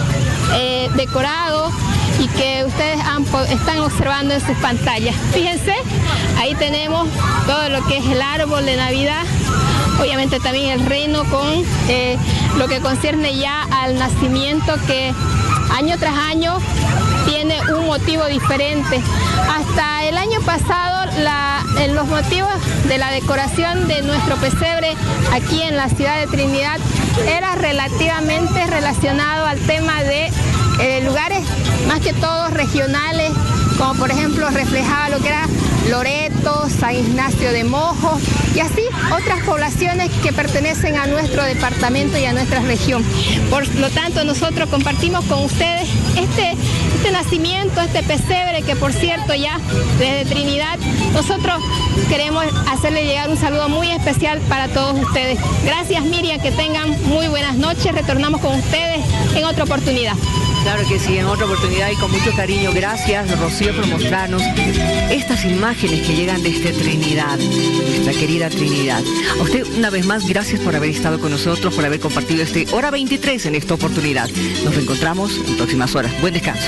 S17: decorado y que ustedes están observando en sus pantallas. Fíjense, ahí tenemos todo lo que es el árbol de Navidad, obviamente también el reino con lo que concierne ya al nacimiento, que año tras año tiene un motivo diferente. Hasta el año pasado los motivos de la decoración de nuestro pesebre aquí en la ciudad de Trinidad era relativamente relacionado al tema de lugares más que todo regionales, como por ejemplo reflejaba lo que era Loreto, San Ignacio de Mojo y así otras poblaciones que pertenecen a nuestro departamento y a nuestra región. Por lo tanto, nosotros compartimos con ustedes este nacimiento, este pesebre, que por cierto ya desde Trinidad nosotros queremos hacerle llegar un saludo muy especial para todos ustedes. Gracias, Miriam, que tengan muy buenas noches. Retornamos con ustedes en otra oportunidad.
S2: Claro que sí, en otra oportunidad y con mucho cariño. Gracias, Rocío, por mostrarnos estas imágenes que llegan desde Trinidad, nuestra querida Trinidad. A usted, una vez más, gracias por haber estado con nosotros, por haber compartido hora 23 en esta oportunidad. Nos reencontramos en próximas horas. Buen descanso.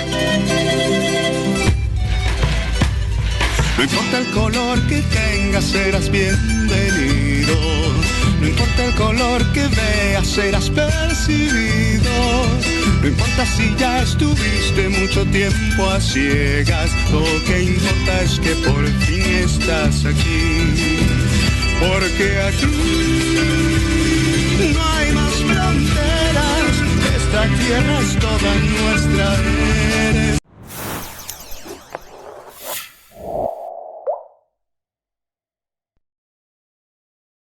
S1: No importa el color que tengas, serás bienvenido. No importa el color que veas, serás percibido. No importa si ya estuviste mucho tiempo a ciegas, lo que importa es que por fin estás aquí. Porque aquí no hay más fronteras, esta tierra es toda nuestra herencia.